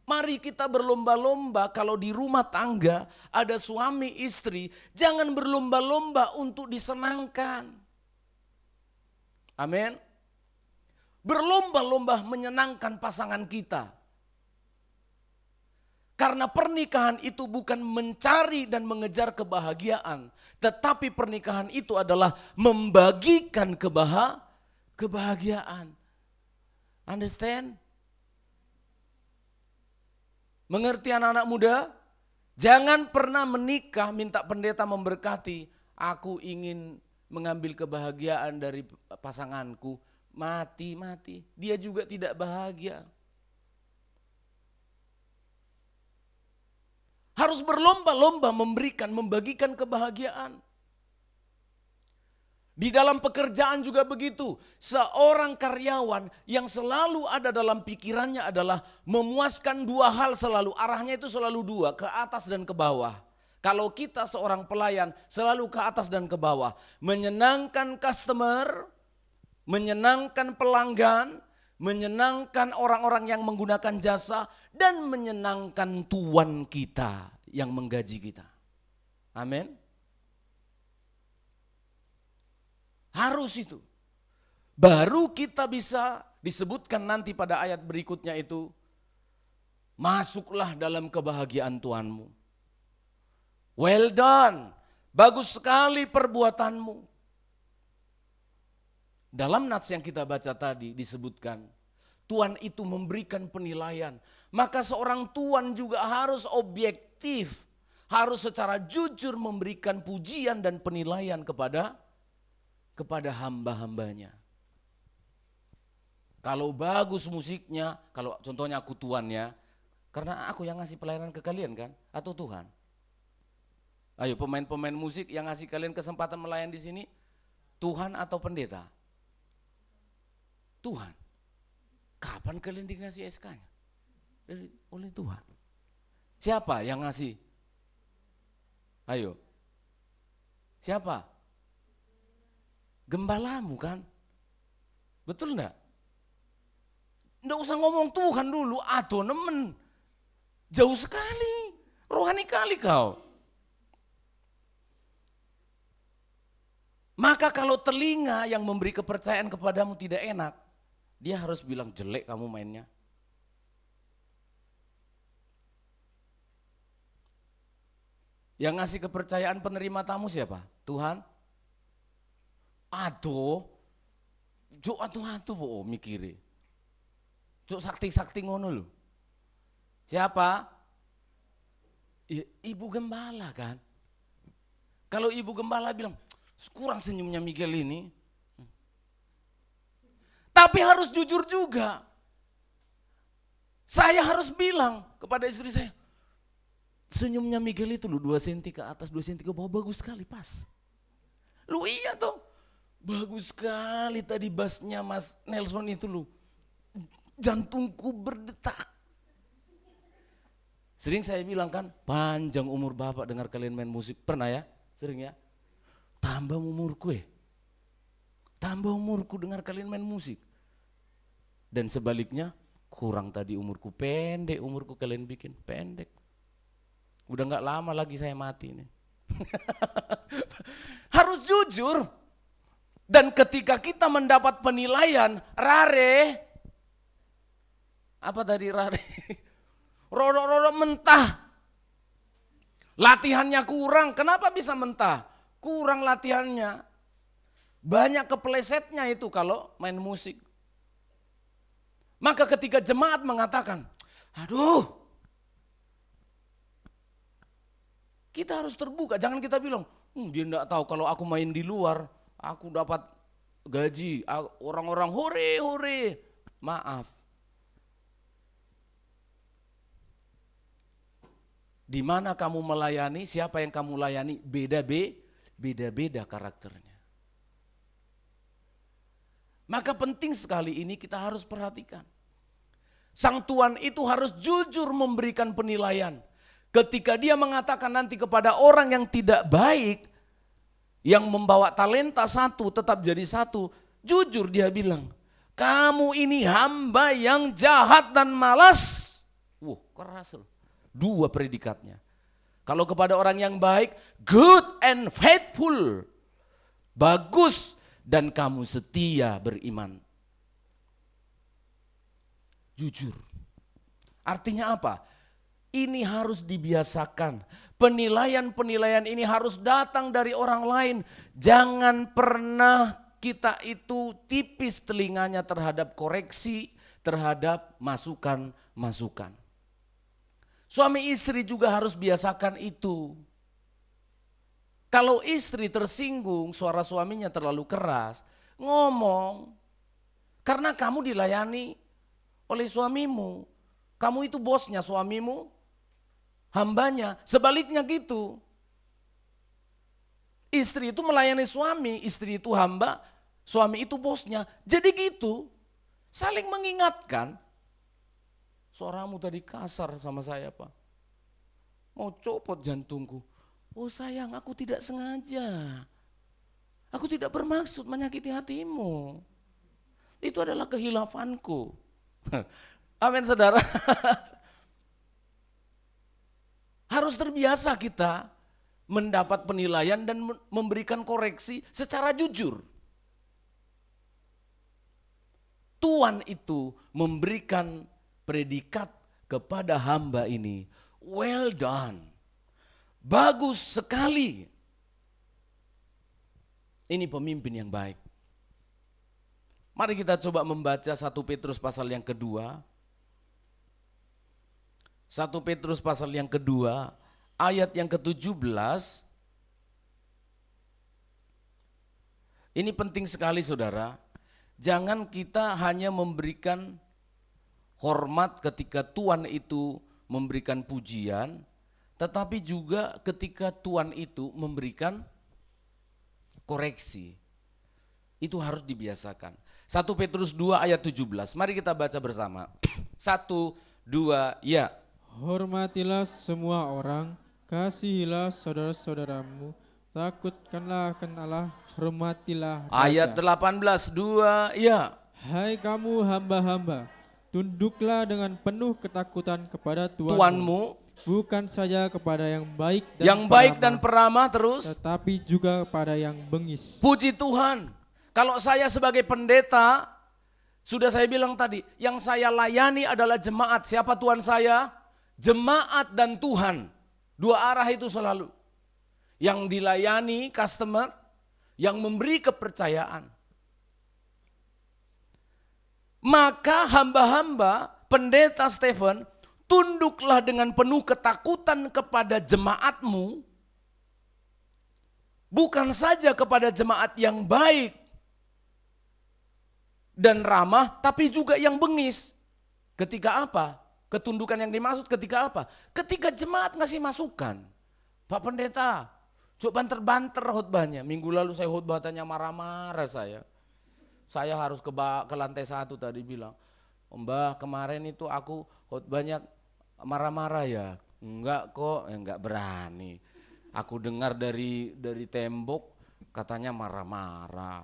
Mari kita berlomba-lomba kalau di rumah tangga ada suami istri, jangan berlomba-lomba untuk disenangkan. Amin. Berlomba-lomba menyenangkan pasangan kita. Karena pernikahan itu bukan mencari dan mengejar kebahagiaan. Tetapi pernikahan itu adalah membagikan kebahagiaan. Understand? Mengerti anak-anak muda? Jangan pernah menikah minta pendeta memberkati. Aku ingin mengambil kebahagiaan dari pasanganku. Mati. Dia juga tidak bahagia. Harus berlomba-lomba membagikan kebahagiaan. Di dalam pekerjaan juga begitu. Seorang karyawan yang selalu ada dalam pikirannya adalah memuaskan 2 hal selalu. Arahnya itu selalu 2, ke atas dan ke bawah. Kalau kita seorang pelayan selalu ke atas dan ke bawah, menyenangkan customer, menyenangkan pelanggan, menyenangkan orang-orang yang menggunakan jasa, dan menyenangkan tuan kita yang menggaji kita. Amin. Harus itu. Baru kita bisa disebutkan nanti pada ayat berikutnya itu, masuklah dalam kebahagiaan Tuhanmu. Well done, bagus sekali perbuatanmu. Dalam nats yang kita baca tadi disebutkan, Tuhan itu memberikan penilaian. Maka seorang tuan juga harus objektif, harus secara jujur memberikan pujian dan penilaian kepada hamba-hambanya. Kalau bagus musiknya, kalau contohnya aku tuannya, karena aku yang ngasih pelayanan ke kalian kan, atau Tuhan? Ayo pemain-pemain musik yang ngasih kalian kesempatan melayan di sini, Tuhan atau pendeta? Tuhan. Kapan kalian dikasih SK-nya? Oleh Tuhan. Siapa yang ngasih? Ayo. Siapa? Gembalamu kan? Betul enggak? Enggak usah ngomong Tuhan dulu, aduh nemen. Jauh sekali, rohani kali kau. Maka kalau telinga yang memberi kepercayaan kepadamu tidak enak, dia harus bilang jelek kamu mainnya. Yang ngasih kepercayaan penerima tamu siapa? Tuhan. Aduh, aduh, mikiri. Cuk sakti-sakti ngono lho. Siapa? Ibu gembala kan. Kalau ibu gembala bilang, kurang senyumnya Miguel ini. Tapi harus jujur juga. Saya harus bilang kepada istri saya, senyumnya Miguel itu lu 2 cm ke atas, 2 cm ke bawah, bagus sekali, pas. Lu iya toh, bagus sekali tadi bassnya Mas Nelson itu lu. Jantungku berdetak. Sering saya bilang kan, panjang umur Bapak dengar kalian main musik. Pernah ya? Sering ya? Tambah umurku tambah umurku dengar kalian main musik. Dan sebaliknya, kurang tadi umurku pendek, umurku kalian bikin pendek. Udah gak lama lagi saya mati nih. Harus jujur. Dan ketika kita mendapat penilaian, rare, apa tadi rare? Rodok-rodok mentah. Latihannya kurang, kenapa bisa mentah? Kurang latihannya. Banyak keplesetnya itu kalau main musik. Maka ketika jemaat mengatakan, aduh, kita harus terbuka. Jangan kita bilang, dia enggak tahu kalau aku main di luar, aku dapat gaji. Orang-orang hore. Maaf. Di mana kamu melayani, siapa yang kamu layani, beda-beda karakternya. Maka penting sekali ini kita harus perhatikan. Sang Tuan itu harus jujur memberikan penilaian. Ketika dia mengatakan nanti kepada orang yang tidak baik, yang membawa talenta satu tetap jadi satu, jujur dia bilang, kamu ini hamba yang jahat dan malas. Keras loh. 2 predikatnya. Kalau kepada orang yang baik, good and faithful. Bagus dan kamu setia beriman. Jujur. Artinya apa? Ini harus dibiasakan. Penilaian-penilaian ini harus datang dari orang lain. Jangan pernah kita itu tipis telinganya terhadap koreksi, terhadap masukan-masukan. Suami istri juga harus biasakan itu. Kalau istri tersinggung, suara suaminya terlalu keras, ngomong. Karena kamu dilayani oleh suamimu. Kamu itu bosnya suamimu, hambanya. Sebaliknya gitu. Istri itu melayani suami, istri itu hamba, suami itu bosnya. Jadi gitu, saling mengingatkan. Suaramu tadi kasar sama saya Pak. Mau copot jantungku. Oh sayang, aku tidak sengaja. Aku tidak bermaksud menyakiti hatimu. Itu adalah kehilafanku. Amin saudara. Harus terbiasa kita mendapat penilaian dan memberikan koreksi secara jujur. Tuhan itu memberikan predikat kepada hamba ini. Well done. Bagus sekali. Ini pemimpin yang baik. Mari kita coba membaca 1 Petrus pasal yang kedua. 1 Petrus pasal yang kedua, ayat yang ke-17. Ini penting sekali saudara. Jangan kita hanya memberikan hormat ketika Tuhan itu memberikan pujian, tetapi juga ketika Tuhan itu memberikan koreksi. Itu harus dibiasakan. 1 Petrus 2 ayat 17. Mari kita baca bersama. 1, 2, ya. Hormatilah semua orang, kasihilah saudara-saudaramu, takutkanlah akan Allah, hormatilah raja. Ayat 18, 2, ya. Hai kamu hamba-hamba, tunduklah dengan penuh ketakutan kepada Tuanmu, bukan saja kepada yang baik dan peramah terus, tetapi juga kepada yang bengis. puji Tuhan. Kalau saya sebagai pendeta, sudah saya bilang tadi, yang saya layani adalah jemaat. Siapa Tuhan saya? Jemaat dan Tuhan. Dua arah itu selalu. Yang dilayani customer, yang memberi kepercayaan. Maka hamba-hamba pendeta Stephen, tunduklah dengan penuh ketakutan kepada jemaatmu, bukan saja kepada jemaat yang baik dan ramah, tapi juga yang bengis. Ketika apa? Ketundukan yang dimaksud ketika apa? Ketika jemaat ngasih masukan. Pak Pendeta, coba banter-banter khotbahnya. Minggu lalu saya khotbah tanya marah-marah saya. Saya harus ke lantai 1 tadi bilang, Mbah kemarin itu aku khotbahnya marah-marah ya. Enggak kok, enggak berani. Aku dengar dari tembok katanya marah-marah.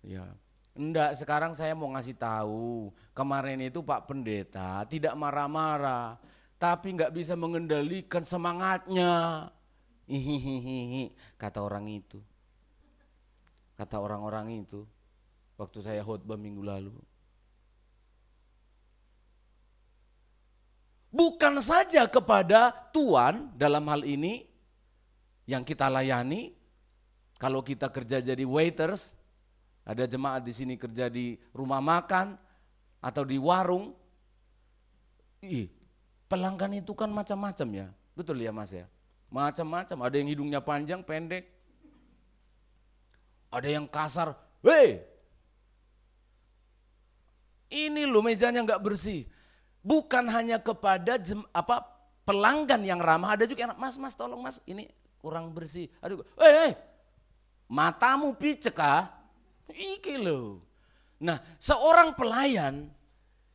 Ya. Enggak, sekarang saya mau ngasih tahu. Kemarin itu Pak Pendeta tidak marah-marah, tapi enggak bisa mengendalikan semangatnya. Hihihihi, kata orang itu. Kata orang-orang itu waktu saya khotbah minggu lalu. Bukan saja kepada Tuhan dalam hal ini yang kita layani. Kalau kita kerja jadi waiters, ada jemaat di sini kerja di rumah makan atau di warung. Pelanggan itu kan macam-macam ya. Betul ya Mas ya? Macam-macam, ada yang hidungnya panjang, pendek. Ada yang kasar, "Hei! Ini loh mejanya enggak bersih." Bukan hanya kepada pelanggan yang ramah, ada juga yang, "Mas, tolong Mas, ini kurang bersih." Aduh, "Hei, matamu picek ah?" Iki loh. Nah, seorang pelayan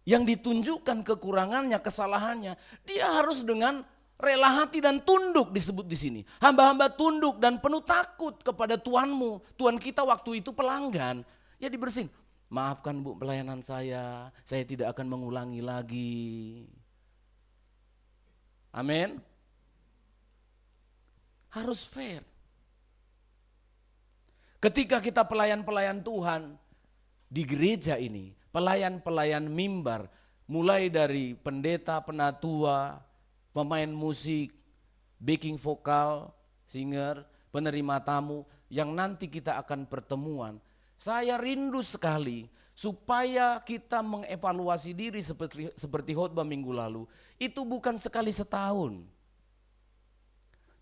yang ditunjukkan kekurangannya, kesalahannya, dia harus dengan rela hati dan tunduk disebut di sini. Hamba-hamba tunduk dan penuh takut kepada Tuhanmu. Tuhan kita waktu itu pelanggan, ya dibersihin. "Maafkan Bu pelayanan saya tidak akan mengulangi lagi." Amin. Harus fair. Ketika kita pelayan-pelayan Tuhan di gereja ini, pelayan-pelayan mimbar, mulai dari pendeta, penatua, pemain musik, backing vokal, singer, penerima tamu, yang nanti kita akan pertemuan. Saya rindu sekali supaya kita mengevaluasi diri seperti khotbah minggu lalu. Itu bukan sekali setahun.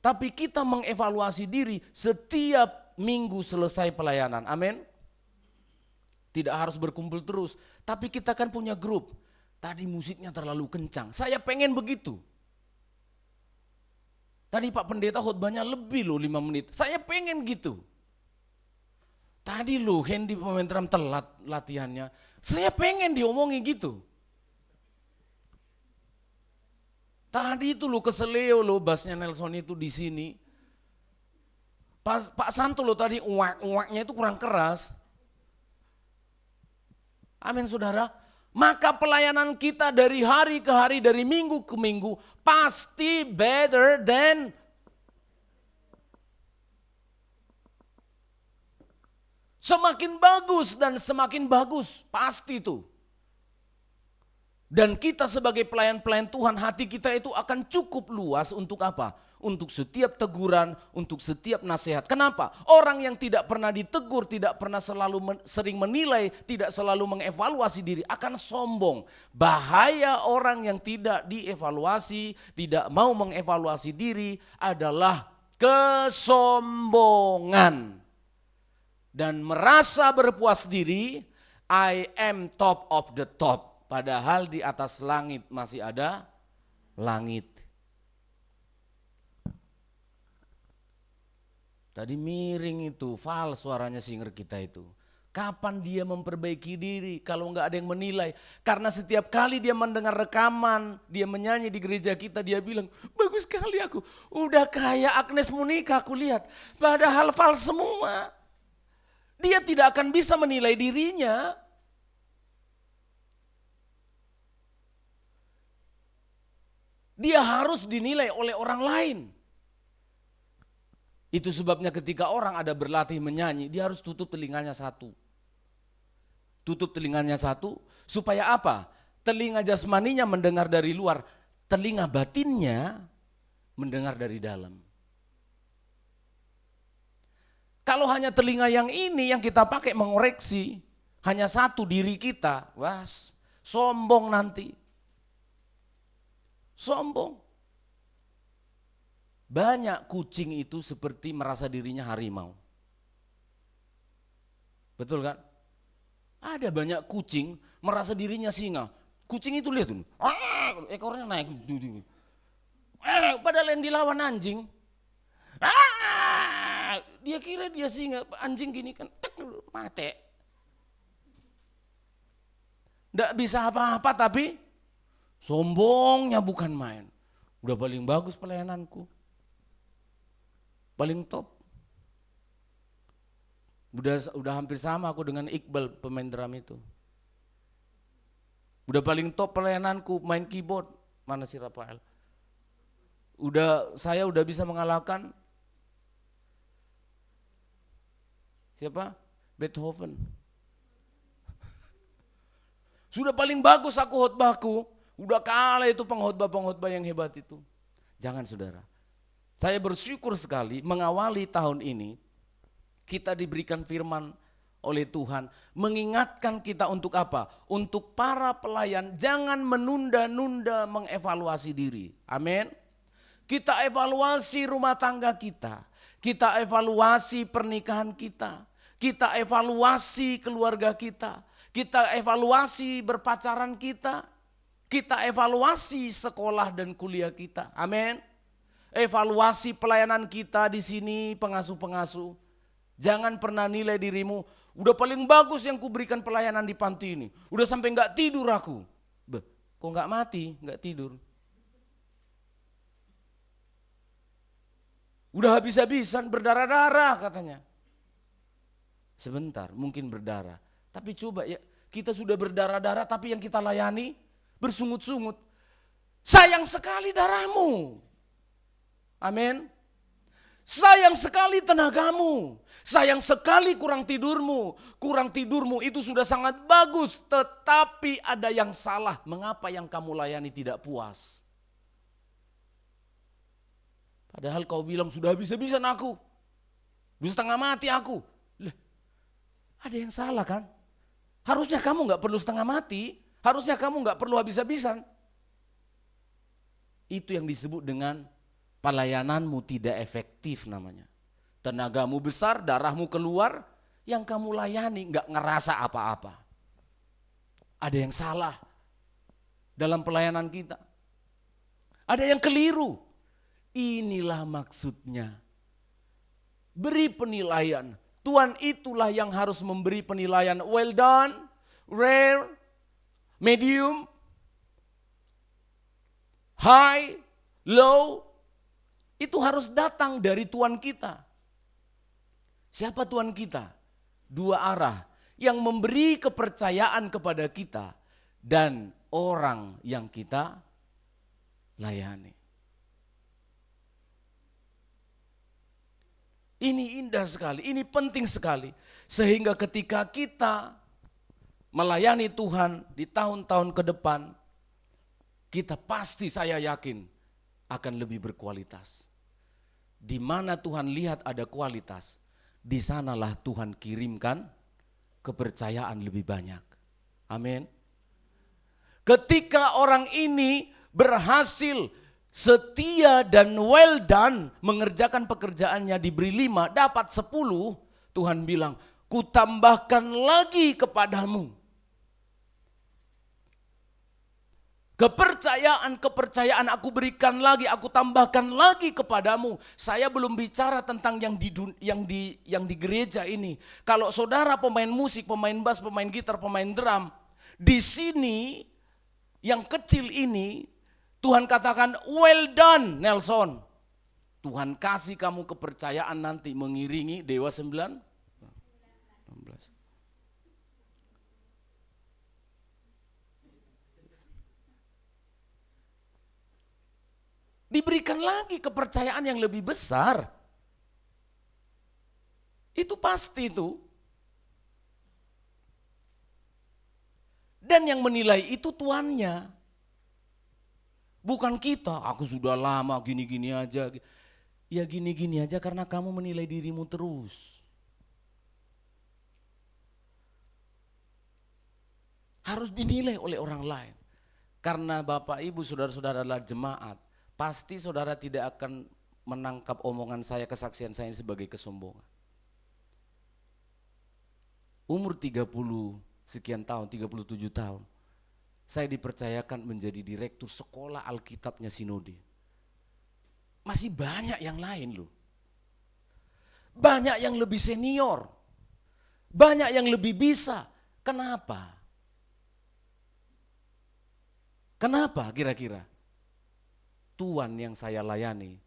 Tapi kita mengevaluasi diri setiap minggu selesai pelayanan. Amin. Tidak harus berkumpul terus. Tapi kita kan punya grup. Tadi musiknya terlalu kencang. Saya pengen begitu. Tadi Pak Pendeta khotbahnya lebih loh 5 menit. Saya pengen gitu. Tadi loh Hendy pemain drum telat latihannya. Saya pengen diomongin gitu. Tadi itu loh keseleo loh bassnya Nelson itu di sini. Pak Santo loh tadi uak-uaknya itu kurang keras. Amin saudara. Maka pelayanan kita dari hari ke hari, dari minggu ke minggu pasti better than semakin bagus dan semakin bagus, pasti itu. Dan kita sebagai pelayan-pelayan Tuhan, hati kita itu akan cukup luas untuk apa? Untuk setiap teguran, untuk setiap nasihat. Kenapa? Orang yang tidak pernah ditegur, tidak pernah sering menilai, tidak selalu mengevaluasi diri, akan sombong. Bahaya orang yang tidak dievaluasi, tidak mau mengevaluasi diri adalah kesombongan. Dan merasa berpuas diri, I am top of the top. Padahal di atas langit masih ada langit. Tadi miring itu, fals suaranya singer kita itu. Kapan dia memperbaiki diri kalau enggak ada yang menilai? Karena setiap kali dia mendengar rekaman, dia menyanyi di gereja kita, dia bilang, bagus sekali aku. Udah kayak Agnes Monica aku lihat. Padahal fals semua. Dia tidak akan bisa menilai dirinya. Dia harus dinilai oleh orang lain. Itu sebabnya ketika orang ada berlatih menyanyi, dia harus tutup telinganya satu. Tutup telinganya satu, supaya apa? Telinga jasmaninya mendengar dari luar, telinga batinnya mendengar dari dalam. Kalau hanya telinga yang ini yang kita pakai mengoreksi, hanya satu diri kita, wah sombong nanti. Sombong. Banyak kucing itu seperti merasa dirinya harimau. Betul kan? Ada banyak kucing merasa dirinya singa. Kucing itu lihat tuh, ekornya naik. Padahal yang dilawan anjing. Dia kira dia singa, anjing gini kan, mati. Nggak bisa apa-apa tapi sombongnya bukan main. Udah paling bagus pelayananku. Paling top. Udah hampir sama aku dengan Iqbal pemain drum itu. Udah paling top pelayananku main keyboard. Mana si Rafael? Saya udah bisa mengalahkan siapa? Beethoven. Sudah paling bagus aku khotbahku. Udah kalah itu pengkhotbah-pengkhotbah yang hebat itu. Jangan saudara. Saya bersyukur sekali mengawali tahun ini. Kita diberikan firman oleh Tuhan. Mengingatkan kita untuk apa? Untuk para pelayan jangan menunda-nunda mengevaluasi diri. Amin. Kita evaluasi rumah tangga kita. Kita evaluasi pernikahan kita. Kita evaluasi keluarga kita. Kita evaluasi berpacaran kita. Kita evaluasi sekolah dan kuliah kita. Amin. Evaluasi pelayanan kita di sini pengasuh-pengasuh. Jangan pernah nilai dirimu. Udah paling bagus yang kuberikan pelayanan di panti ini. Udah sampai enggak tidur aku. Kok enggak mati, enggak tidur. Udah habis-habisan berdarah-darah katanya. Sebentar, mungkin berdarah. Tapi coba ya, kita sudah berdarah-darah tapi yang kita layani bersungut-sungut. Sayang sekali darahmu. Amin. Sayang sekali tenagamu. Sayang sekali kurang tidurmu. Kurang tidurmu itu sudah sangat bagus. Tetapi ada yang salah. Mengapa yang kamu layani tidak puas? Padahal kau bilang sudah habis-habisan aku. Sudah setengah mati aku. Lah, ada yang salah kan? Harusnya kamu gak perlu setengah mati. Harusnya kamu gak perlu habis-habisan. Itu yang disebut dengan pelayananmu tidak efektif namanya. Tenagamu besar, darahmu keluar, yang kamu layani gak ngerasa apa-apa. Ada yang salah dalam pelayanan kita. Ada yang keliru. Inilah maksudnya. Beri penilaian. Tuhan itulah yang harus memberi penilaian. Well done, rare, medium, high, low. Itu harus datang dari Tuhan kita. Siapa Tuhan kita? Dua arah, yang memberi kepercayaan kepada kita dan orang yang kita layani. Ini indah sekali, ini penting sekali. Sehingga ketika kita melayani Tuhan di tahun-tahun ke depan, kita pasti, saya yakin, akan lebih berkualitas. Di mana Tuhan lihat ada kualitas, di sanalah Tuhan kirimkan kepercayaan lebih banyak. Amin. Ketika orang ini berhasil setia dan well done, mengerjakan pekerjaannya, diberi 5, dapat 10, Tuhan bilang, kutambahkan lagi kepadamu. Kepercayaan aku berikan lagi, aku tambahkan lagi kepadamu. Saya belum bicara tentang yang di gereja ini. Kalau saudara pemain musik, pemain bass, pemain gitar, pemain drum, di sini yang kecil ini Tuhan katakan, well done Nelson. Tuhan kasih kamu kepercayaan nanti mengiringi Dewa 16. Diberikan lagi kepercayaan yang lebih besar. Itu pasti itu. Dan yang menilai itu tuannya. Bukan kita, aku sudah lama gini-gini aja. Ya gini-gini aja karena kamu menilai dirimu terus. Harus dinilai oleh orang lain. Karena Bapak Ibu saudara-saudara adalah jemaat. Pasti saudara tidak akan menangkap omongan saya, kesaksian saya ini sebagai kesombongan. Umur 30 sekian tahun, 37 tahun. Saya dipercayakan menjadi direktur sekolah Alkitabnya Sinode. Masih banyak yang lain loh. Banyak yang lebih senior. Banyak yang lebih bisa. Kenapa? Kenapa kira-kira? Tuhan yang saya layani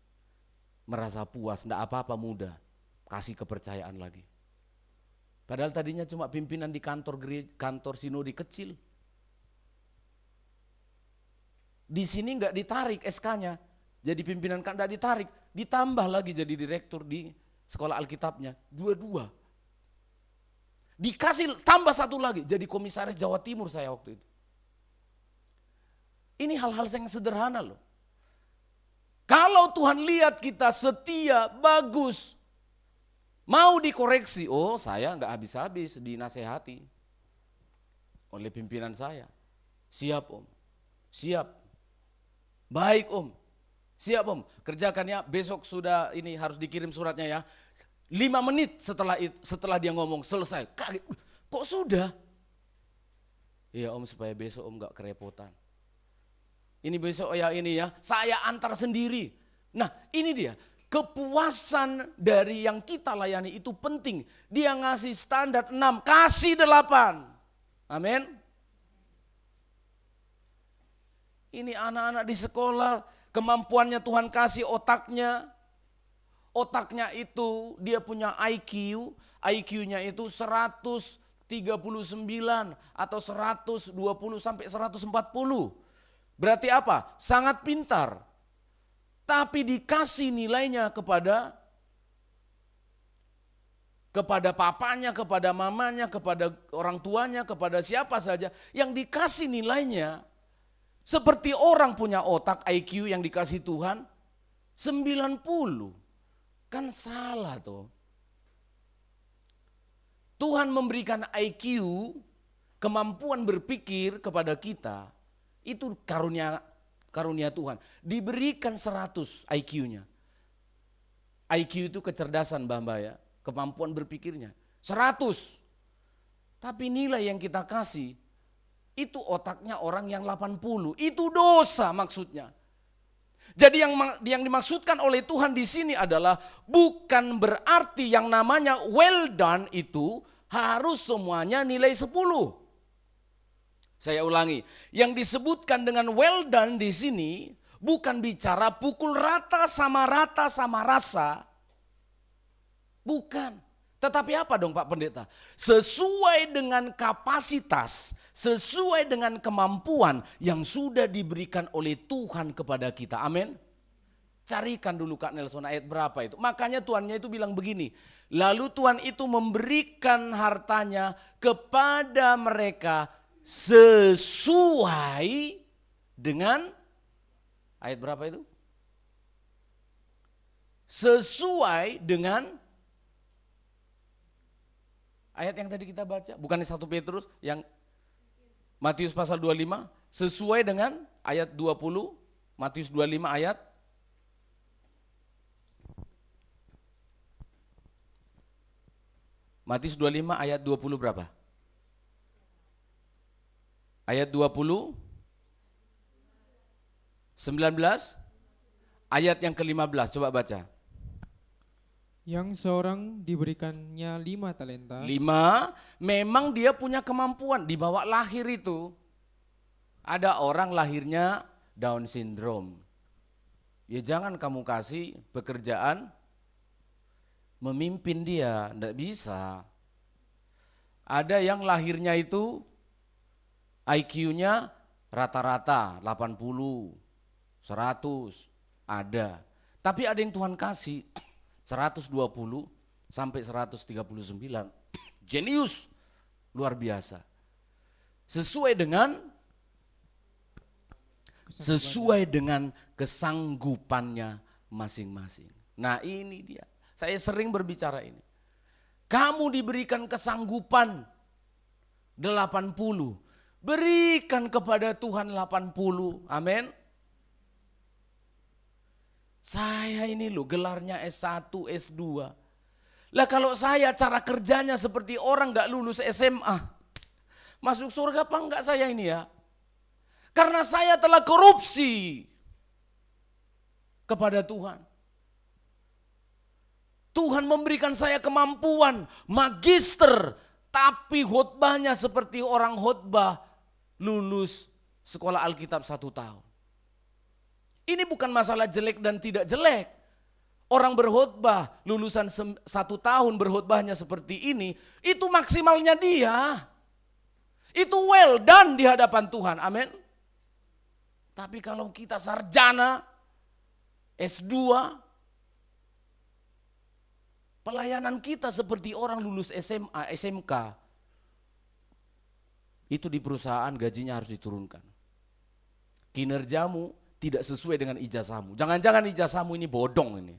merasa puas, enggak apa-apa muda, kasih kepercayaan lagi. Padahal tadinya cuma pimpinan di kantor sinodi kecil. Di sini enggak ditarik SK-nya, jadi pimpinan kan enggak ditarik, ditambah lagi jadi direktur di sekolah Alkitabnya, dua-dua. Dikasih tambah satu lagi, jadi komisaris Jawa Timur saya waktu itu. Ini hal-hal yang sederhana loh. Kalau Tuhan lihat kita setia, bagus, mau dikoreksi, oh saya enggak habis-habis dinasehati oleh pimpinan saya. Siap om, siap, baik om, siap om, kerjakannya besok sudah ini harus dikirim suratnya ya. 5 menit setelah dia ngomong selesai, kaget, kok sudah? Iya om supaya besok om enggak kerepotan. Ini besok ya ini ya, saya antar sendiri. Nah ini dia, kepuasan dari yang kita layani itu penting. Dia ngasih standar 6, kasih 8. Amin. Ini anak-anak di sekolah, kemampuannya Tuhan kasih otaknya. Otaknya itu dia punya IQ, IQ-nya itu 139 atau 120 sampai 140. Berarti apa? Sangat pintar. Tapi dikasih nilainya kepada papanya, kepada mamanya, kepada orang tuanya, kepada siapa saja. Yang dikasih nilainya seperti orang punya otak IQ yang dikasih Tuhan 90. Kan salah tuh. Tuhan memberikan IQ, kemampuan berpikir kepada kita. Itu karunia Tuhan. Diberikan 100 IQ-nya. IQ itu kecerdasan Mbak ya, kemampuan berpikirnya. 100. Tapi nilai yang kita kasih, itu otaknya orang yang 80. Itu dosa maksudnya. Jadi yang dimaksudkan oleh Tuhan di sini adalah bukan berarti yang namanya well done itu harus semuanya nilai 10. Saya ulangi, yang disebutkan dengan well done di sini bukan bicara pukul rata sama rasa. Bukan. Tetapi apa dong Pak Pendeta? Sesuai dengan kapasitas, sesuai dengan kemampuan yang sudah diberikan oleh Tuhan kepada kita. Amin. Carikan dulu Kak Nelson ayat berapa itu. Makanya tuannya itu bilang begini. Lalu Tuhan itu memberikan hartanya kepada mereka sesuai dengan ayat berapa itu? Sesuai dengan ayat yang tadi kita baca, bukan 1 Petrus, yang Matius pasal 25, sesuai dengan ayat 20, Matius 25 ayat Matius 25 ayat 20 berapa? Ayat 20, 19, ayat yang ke-15, coba baca. Yang seorang diberikannya 5 talenta. 5, memang dia punya kemampuan. Di bawah lahir itu, ada orang lahirnya Down syndrome. Ya jangan kamu kasih pekerjaan memimpin dia, enggak bisa. Ada yang lahirnya itu IQ-nya rata-rata 80, 100, ada. Tapi ada yang Tuhan kasih 120 sampai 139. Jenius, luar biasa. Sesuai dengan kesanggupannya masing-masing. Nah ini dia, saya sering berbicara ini. Kamu diberikan kesanggupan 80, berikan kepada Tuhan 80, amin. Saya ini loh gelarnya S1, S2. Lah kalau saya cara kerjanya seperti orang gak lulus SMA, masuk surga apa enggak saya ini ya? Karena saya telah korupsi kepada Tuhan. Tuhan memberikan saya kemampuan, magister, tapi khotbahnya seperti orang khotbah lulus sekolah Alkitab 1 tahun. Ini bukan masalah jelek dan tidak jelek. Orang berkhotbah lulusan 1 tahun berkhotbahnya seperti ini, itu maksimalnya dia. Itu well done di hadapan Tuhan, amin. Tapi kalau kita sarjana, S2, pelayanan kita seperti orang lulus SMA, SMK, itu di perusahaan gajinya harus diturunkan. Kinerjamu tidak sesuai dengan ijazahmu. Jangan-jangan ijazahmu ini bodong ini.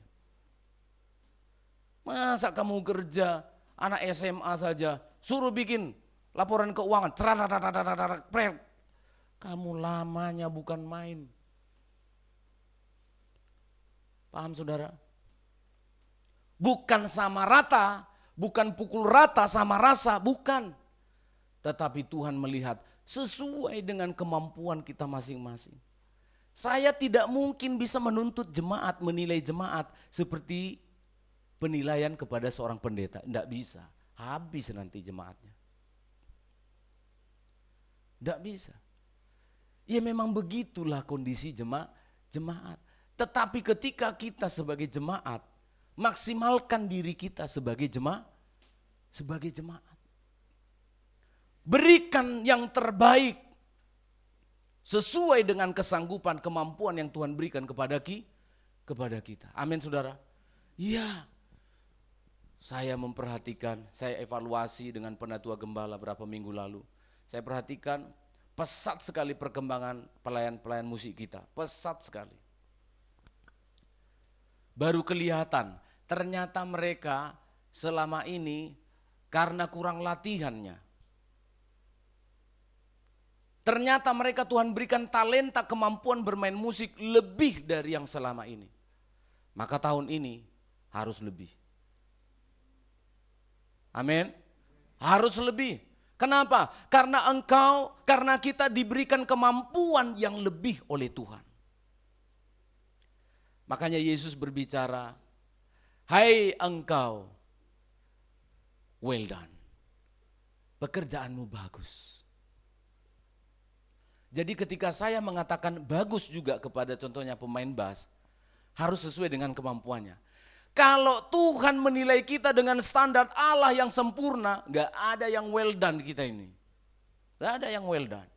Masa kamu kerja, anak SMA saja, suruh bikin laporan keuangan, kamu lamanya bukan main. Paham saudara? Bukan sama rata, bukan pukul rata sama rasa, bukan. Tetapi Tuhan melihat sesuai dengan kemampuan kita masing-masing. Saya tidak mungkin bisa menuntut jemaat, menilai jemaat seperti penilaian kepada seorang pendeta. Tidak bisa, habis nanti jemaatnya. Tidak bisa. Ya memang begitulah kondisi jemaat. Tetapi ketika kita sebagai jemaat, maksimalkan diri kita sebagai jemaat. Berikan yang terbaik sesuai dengan kesanggupan, kemampuan yang Tuhan berikan kepada kita. Amin saudara. Iya. Saya memperhatikan, saya evaluasi dengan Penatua Gembala berapa minggu lalu. Saya perhatikan pesat sekali perkembangan pelayan-pelayan musik kita. Pesat sekali. Baru kelihatan, ternyata mereka selama ini karena kurang latihannya. Ternyata mereka Tuhan berikan talenta kemampuan bermain musik lebih dari yang selama ini. Maka tahun ini harus lebih. Amin. Harus lebih. Kenapa? Karena kita diberikan kemampuan yang lebih oleh Tuhan. Makanya Yesus berbicara, hai engkau, well done. Pekerjaanmu bagus. Jadi ketika saya mengatakan bagus juga kepada contohnya pemain bass, harus sesuai dengan kemampuannya. Kalau Tuhan menilai kita dengan standar Allah yang sempurna, gak ada yang well done kita ini. Gak ada yang well done.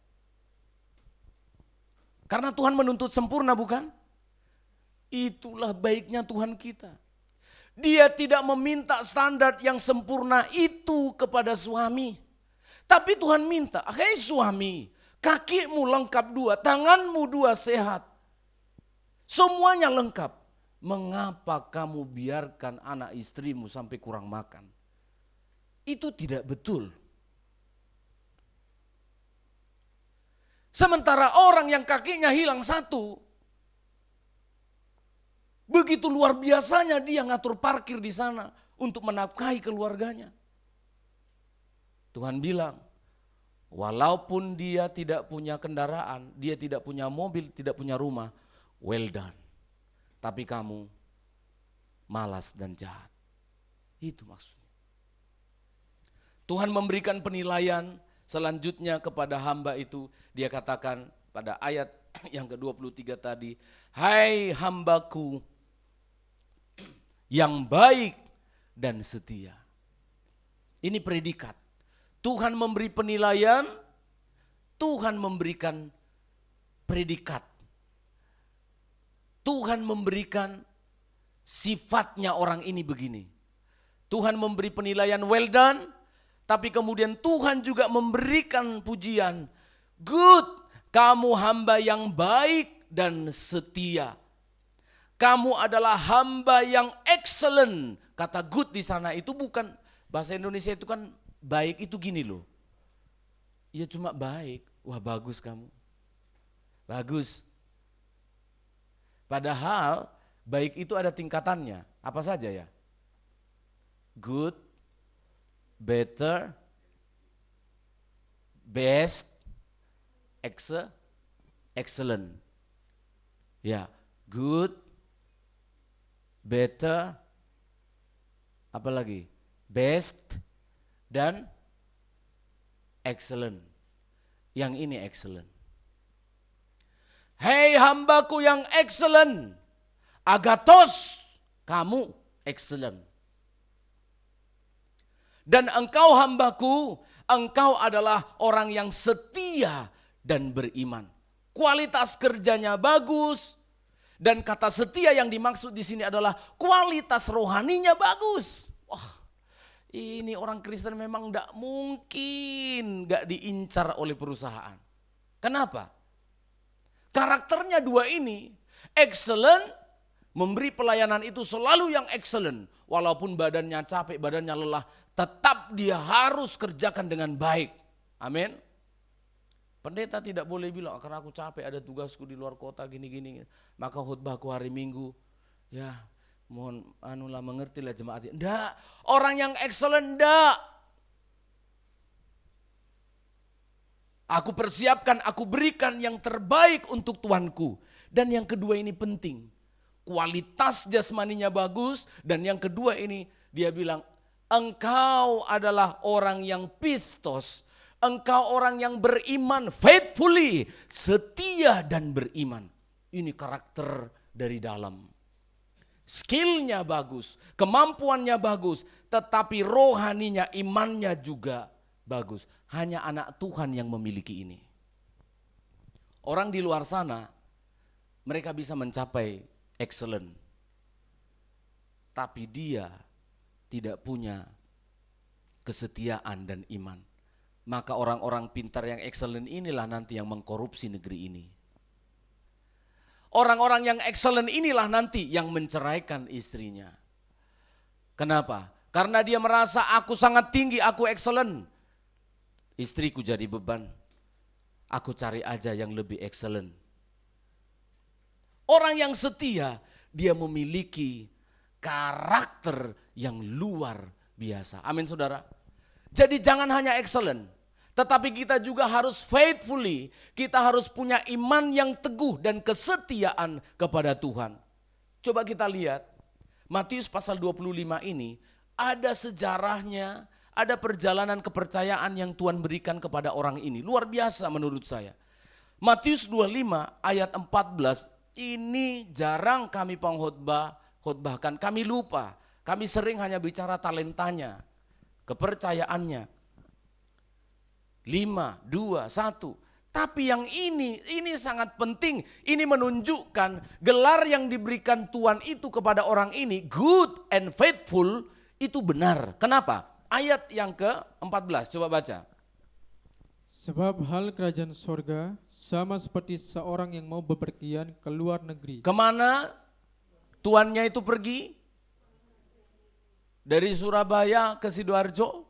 Karena Tuhan menuntut sempurna, bukan? Itulah baiknya Tuhan kita. Dia tidak meminta standar yang sempurna itu kepada suami. Tapi Tuhan minta, hei suami, kakimu lengkap 2, tanganmu 2 sehat. Semuanya lengkap. Mengapa kamu biarkan anak istrimu sampai kurang makan? Itu tidak betul. Sementara orang yang kakinya hilang 1, begitu luar biasanya dia ngatur parkir di sana untuk menafkahi keluarganya. Tuhan bilang, walaupun dia tidak punya kendaraan, dia tidak punya mobil, tidak punya rumah, well done. Tapi kamu malas dan jahat. Itu maksudnya. Tuhan memberikan penilaian selanjutnya kepada hamba itu. Dia katakan pada ayat yang ke-23 tadi, hai hambaku yang baik dan setia. Ini predikat. Tuhan memberi penilaian, Tuhan memberikan predikat. Tuhan memberikan sifatnya orang ini begini. Tuhan memberi penilaian well done, tapi kemudian Tuhan juga memberikan pujian. Good, kamu hamba yang baik dan setia. Kamu adalah hamba yang excellent. Kata good di sana itu bukan, bahasa Indonesia itu kan baik itu gini loh. Ya cuma baik, wah bagus kamu. Bagus. Padahal baik itu ada tingkatannya. Apa saja ya? Good, better, best, excellent. Ya, good, better, apa lagi? Best dan excellent. Yang ini excellent. Hei hambaku yang excellent, agathos, kamu excellent. Dan engkau hambaku, engkau adalah orang yang setia dan beriman. Kualitas kerjanya bagus, dan kata setia yang dimaksud di sini adalah kualitas rohaninya bagus. Wah, ini orang Kristen memang tidak mungkin gak diincar oleh perusahaan. Kenapa? Karakternya 2 ini, excellent, memberi pelayanan itu selalu yang excellent. Walaupun badannya capek, badannya lelah, tetap dia harus kerjakan dengan baik. Amin. Pendeta tidak boleh bilang, karena aku capek ada tugasku di luar kota gini-gini. Maka khutbahku hari Minggu, ya mohon mengertilah jemaat. Enggak, orang yang excellent enggak. Aku persiapkan, aku berikan yang terbaik untuk Tuanku. Dan yang kedua ini penting. Kualitas jasmaninya bagus. Dan yang kedua ini dia bilang, engkau adalah orang yang pistos. Engkau orang yang beriman, faithfully, setia dan beriman. Ini karakter dari dalam. Skillnya bagus, kemampuannya bagus. Tetapi rohaninya, imannya juga bagus. Hanya anak Tuhan yang memiliki ini. Orang di luar sana, mereka bisa mencapai excellent. Tapi dia tidak punya kesetiaan dan iman. Maka orang-orang pintar yang excellent inilah nanti yang mengkorupsi negeri ini. Orang-orang yang excellent inilah nanti yang menceraikan istrinya. Kenapa? Karena dia merasa aku sangat tinggi, aku excellent. Istriku jadi beban, aku cari aja yang lebih excellent. Orang yang setia, dia memiliki karakter yang luar biasa. Amin saudara. Jadi jangan hanya excellent, tetapi kita juga harus faithfully, kita harus punya iman yang teguh dan kesetiaan kepada Tuhan. Coba kita lihat, Matius pasal 25 ini ada sejarahnya, ada perjalanan kepercayaan yang Tuhan berikan kepada orang ini. Luar biasa menurut saya. Matius 25 ayat 14, ini jarang kami pengkhotbah khotbahkan. Kami lupa, kami sering hanya bicara talentanya, kepercayaannya. 5, 2, 1. Tapi yang ini sangat penting. Ini menunjukkan gelar yang diberikan Tuhan itu kepada orang ini, good and faithful, itu benar. Kenapa? Ayat yang ke-14, coba baca. Sebab hal kerajaan sorga sama seperti seorang yang mau bepergian ke luar negeri. Kemana tuannya itu pergi? Dari Surabaya ke Sidoarjo?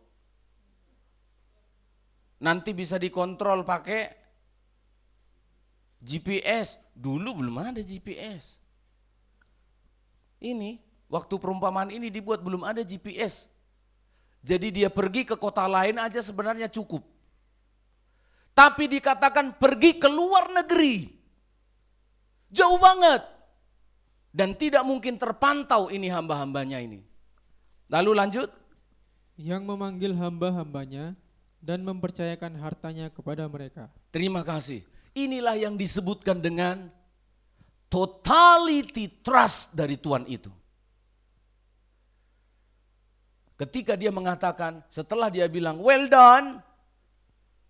Nanti bisa dikontrol pakai GPS. Dulu belum ada GPS. Ini, waktu perumpamaan ini dibuat belum ada GPS. Jadi dia pergi ke kota lain aja sebenarnya cukup. Tapi dikatakan pergi ke luar negeri. Jauh banget. Dan tidak mungkin terpantau ini hamba-hambanya ini. Lalu lanjut. Yang memanggil hamba-hambanya dan mempercayakan hartanya kepada mereka. Terima kasih. Inilah yang disebutkan dengan totality trust dari Tuhan itu. Ketika dia mengatakan, setelah dia bilang well done,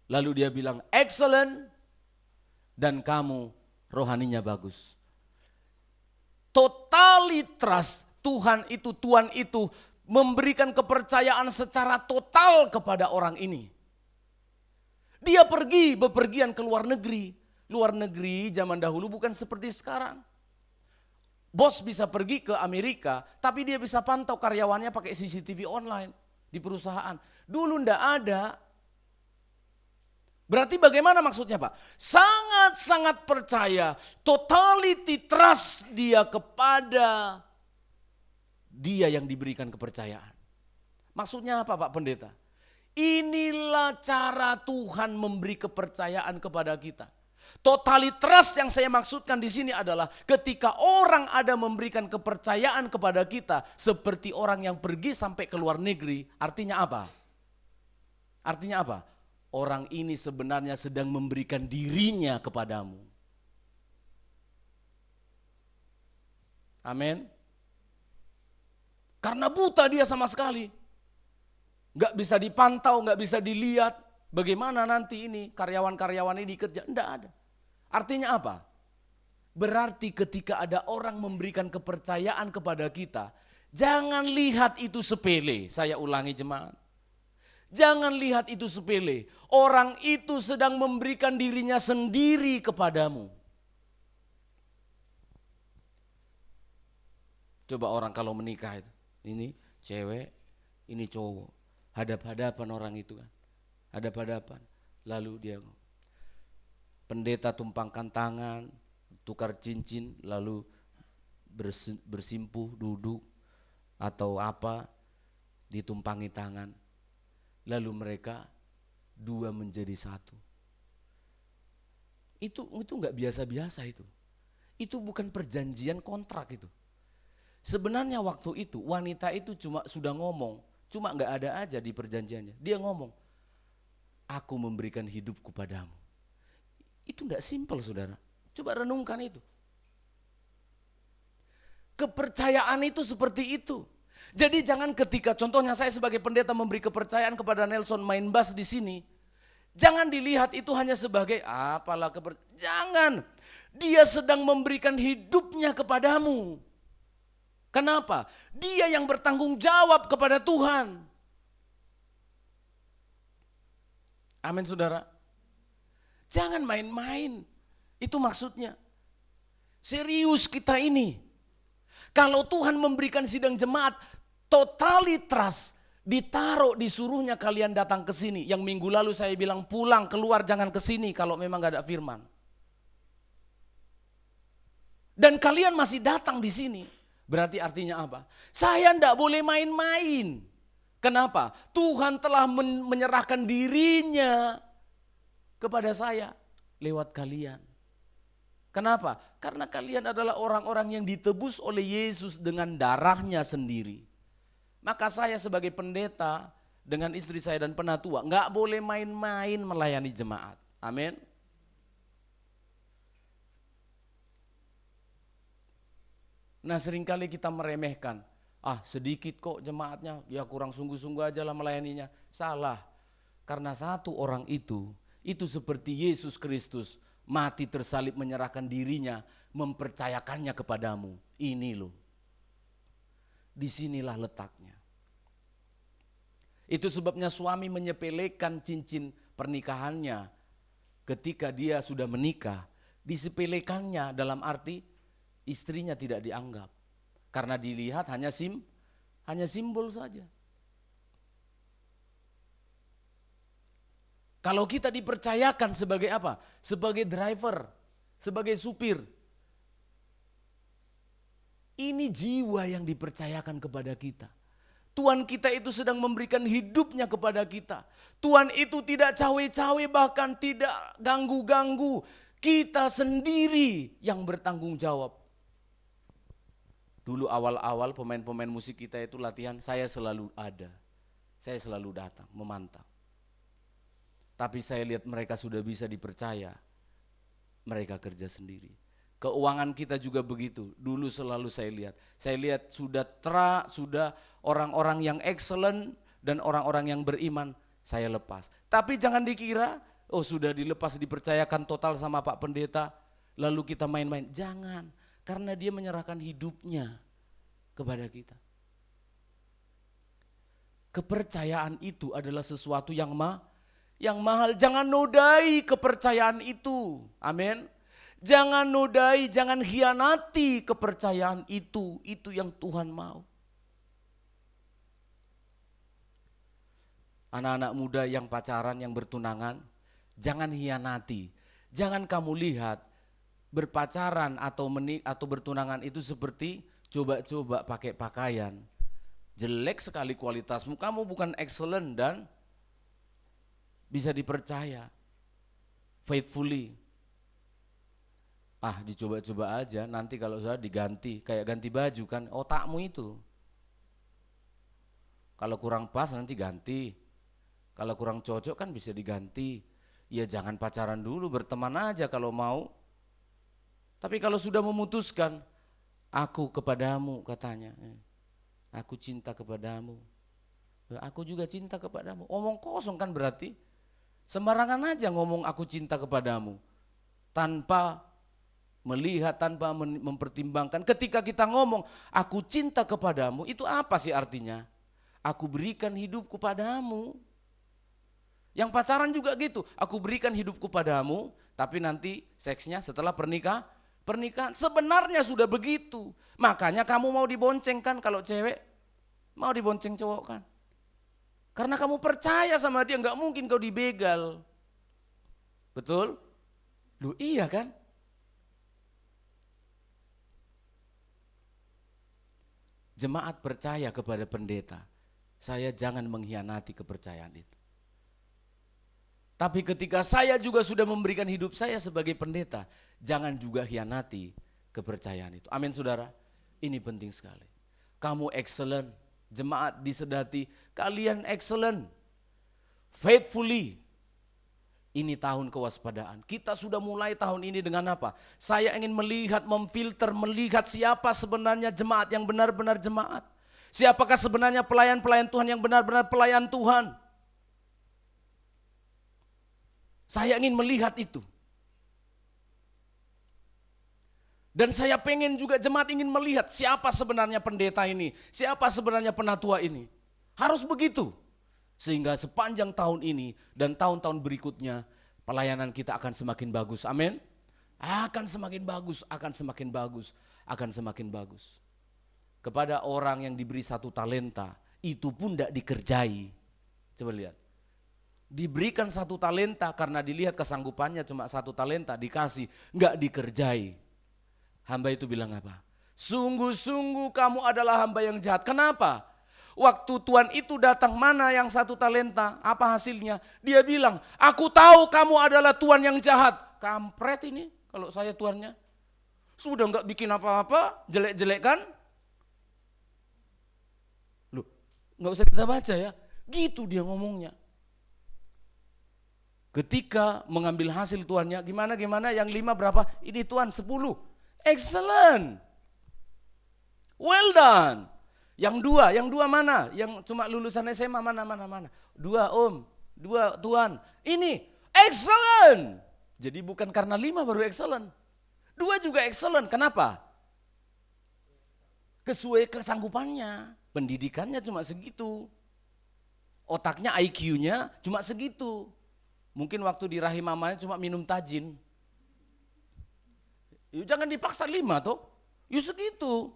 lalu dia bilang excellent, dan kamu rohaninya bagus. Totally trust, Tuhan itu memberikan kepercayaan secara total kepada orang ini. Dia pergi bepergian ke luar negeri. Luar negeri zaman dahulu bukan seperti sekarang. Bos bisa pergi ke Amerika, tapi dia bisa pantau karyawannya pakai CCTV online di perusahaan. Dulu ndak ada. Berarti bagaimana maksudnya Pak? Sangat-sangat percaya, totality trust dia kepada dia yang diberikan kepercayaan. Maksudnya apa Pak Pendeta? Inilah cara Tuhan memberi kepercayaan kepada kita. Totality trust yang saya maksudkan di sini adalah ketika orang ada memberikan kepercayaan kepada kita seperti orang yang pergi sampai ke luar negeri, artinya apa? Artinya apa? Orang ini sebenarnya sedang memberikan dirinya kepadamu. Amin. Karena buta dia sama sekali. Nggak bisa dipantau, nggak bisa dilihat bagaimana nanti ini karyawan-karyawan ini kerja. Enggak ada. Artinya apa? Berarti ketika ada orang memberikan kepercayaan kepada kita, jangan lihat itu sepele. Saya ulangi jemaat. Jangan lihat itu sepele. Orang itu sedang memberikan dirinya sendiri kepadamu. Coba orang kalau menikah itu, ini cewek, ini cowok. Hadap-hadapan orang itu kan. Hadap-hadapan. Lalu dia pendeta tumpangkan tangan, tukar cincin, lalu bersimpuh, duduk atau apa, ditumpangi tangan. Lalu mereka dua menjadi satu. Itu enggak biasa-biasa itu. Itu bukan perjanjian kontrak itu. Sebenarnya waktu itu wanita itu cuma sudah ngomong, cuma enggak ada aja di perjanjiannya. Dia ngomong, aku memberikan hidupku padamu. Itu enggak simpel saudara. Coba renungkan itu. Kepercayaan itu seperti itu. Jadi jangan ketika contohnya saya sebagai pendeta memberi kepercayaan kepada Nelson main bass di sini. Jangan dilihat itu hanya sebagai apalah kepercayaan. Jangan. Dia sedang memberikan hidupnya kepadamu. Kenapa? Dia yang bertanggung jawab kepada Tuhan. Amin saudara. Jangan main-main. Itu maksudnya. Serius kita ini. Kalau Tuhan memberikan sidang jemaat, totally trust, ditaruh disuruhnya kalian datang ke sini. Yang minggu lalu saya bilang pulang, keluar jangan ke sini kalau memang gak ada firman. Dan kalian masih datang di sini. Berarti artinya apa? Saya ndak boleh main-main. Kenapa? Tuhan telah menyerahkan dirinya kepada saya lewat kalian. Kenapa? Karena kalian adalah orang-orang yang ditebus oleh Yesus dengan darahnya sendiri. Maka saya sebagai pendeta dengan istri saya dan penatua nggak boleh main-main melayani jemaat. Amin. Nah seringkali kita meremehkan, sedikit kok jemaatnya, ya kurang sungguh-sungguh aja lah melayaninya. Salah, karena satu orang itu seperti Yesus Kristus, mati tersalib menyerahkan dirinya, mempercayakannya kepadamu. Ini loh, disinilah letaknya. Itu sebabnya suami menyepelekan cincin pernikahannya ketika dia sudah menikah. Disepelekannya dalam arti istrinya tidak dianggap. Karena dilihat hanya simbol saja. Kalau kita dipercayakan sebagai apa? Sebagai driver, sebagai supir. Ini jiwa yang dipercayakan kepada kita. Tuhan kita itu sedang memberikan hidupnya kepada kita. Tuhan itu tidak cawe-cawe, bahkan tidak ganggu-ganggu. Kita sendiri yang bertanggung jawab. Dulu awal-awal pemain-pemain musik kita itu latihan, saya selalu ada. Saya selalu datang, memantau. Tapi saya lihat mereka sudah bisa dipercaya. Mereka kerja sendiri. Keuangan kita juga begitu. Dulu selalu saya lihat sudah orang-orang yang excellent dan orang-orang yang beriman saya lepas. Tapi jangan dikira, sudah dilepas dipercayakan total sama Pak Pendeta, lalu kita main-main. Jangan, karena dia menyerahkan hidupnya kepada kita. Kepercayaan itu adalah sesuatu yang mahal. Jangan nodai kepercayaan itu. Amin. Jangan nodai, jangan hianati kepercayaan itu. Itu yang Tuhan mau. Anak-anak muda yang pacaran, yang bertunangan, jangan hianati. Jangan kamu lihat berpacaran atau bertunangan itu seperti coba-coba pakai pakaian. Jelek sekali kualitasmu, kamu bukan excellent dan bisa dipercaya. Faithfully. Dicoba-coba aja, nanti kalau sudah diganti, kayak ganti baju kan, otakmu itu. Kalau kurang pas nanti ganti, kalau kurang cocok kan bisa diganti. Ya jangan pacaran dulu, berteman aja kalau mau. Tapi kalau sudah memutuskan, aku kepadamu katanya, aku cinta kepadamu, aku juga cinta kepadamu. Omong kosong kan berarti, sembarangan aja ngomong aku cinta kepadamu, tanpa melihat, tanpa mempertimbangkan. Ketika kita ngomong aku cinta kepadamu, itu apa sih artinya? Aku berikan hidupku padamu. Yang pacaran juga gitu, aku berikan hidupku padamu, tapi nanti seksnya setelah pernikahan. Sebenarnya sudah begitu. Makanya kamu mau dibonceng kan, kalau cewek mau dibonceng cowok kan. Karena kamu percaya sama dia, nggak mungkin kau dibegal. Betul? Loh iya kan? Jemaat percaya kepada pendeta, saya jangan mengkhianati kepercayaan itu. Tapi ketika saya juga sudah memberikan hidup saya sebagai pendeta, jangan juga khianati kepercayaan itu. Amin saudara, ini penting sekali. Kamu excellent, jemaat di Sedati, kalian excellent, faithfully. Ini tahun kewaspadaan. Kita sudah mulai tahun ini dengan apa? Saya ingin melihat, memfilter, melihat siapa sebenarnya jemaat yang benar-benar jemaat. Siapakah sebenarnya pelayan-pelayan Tuhan yang benar-benar pelayan Tuhan. Saya ingin melihat itu. Dan saya pengen juga jemaat ingin melihat siapa sebenarnya pendeta ini, siapa sebenarnya penatua ini. Harus begitu. Sehingga sepanjang tahun ini dan tahun-tahun berikutnya pelayanan kita akan semakin bagus. Amin. Akan semakin bagus, akan semakin bagus, akan semakin bagus. Kepada orang yang diberi 1 talenta, itu pun tidak dikerjai. Coba lihat. Diberikan 1 talenta karena dilihat kesanggupannya cuma 1 talenta dikasih, enggak dikerjai. Hamba itu bilang apa? Sungguh-sungguh kamu adalah hamba yang jahat. Kenapa? Waktu Tuhan itu datang, mana yang 1 talenta, apa hasilnya? Dia bilang, aku tahu kamu adalah Tuhan yang jahat. Kampret ini kalau saya Tuhannya. Sudah enggak bikin apa-apa, jelek-jelek kan? Loh, enggak usah kita baca ya. Gitu dia ngomongnya. Ketika mengambil hasil Tuhannya, gimana yang 5 berapa? Ini Tuhan 10. Excellent. Well done. Yang dua mana? Yang cuma lulusan SMA mana? Dua om, dua tuan. Ini excellent. Jadi bukan karena 5 baru excellent. 2 juga excellent. Kenapa? Sesuai kesanggupannya. Pendidikannya cuma segitu. Otaknya, IQ-nya cuma segitu. Mungkin waktu di rahim mamanya cuma minum tajin. Yuk jangan dipaksa 5 toh. Yuk segitu.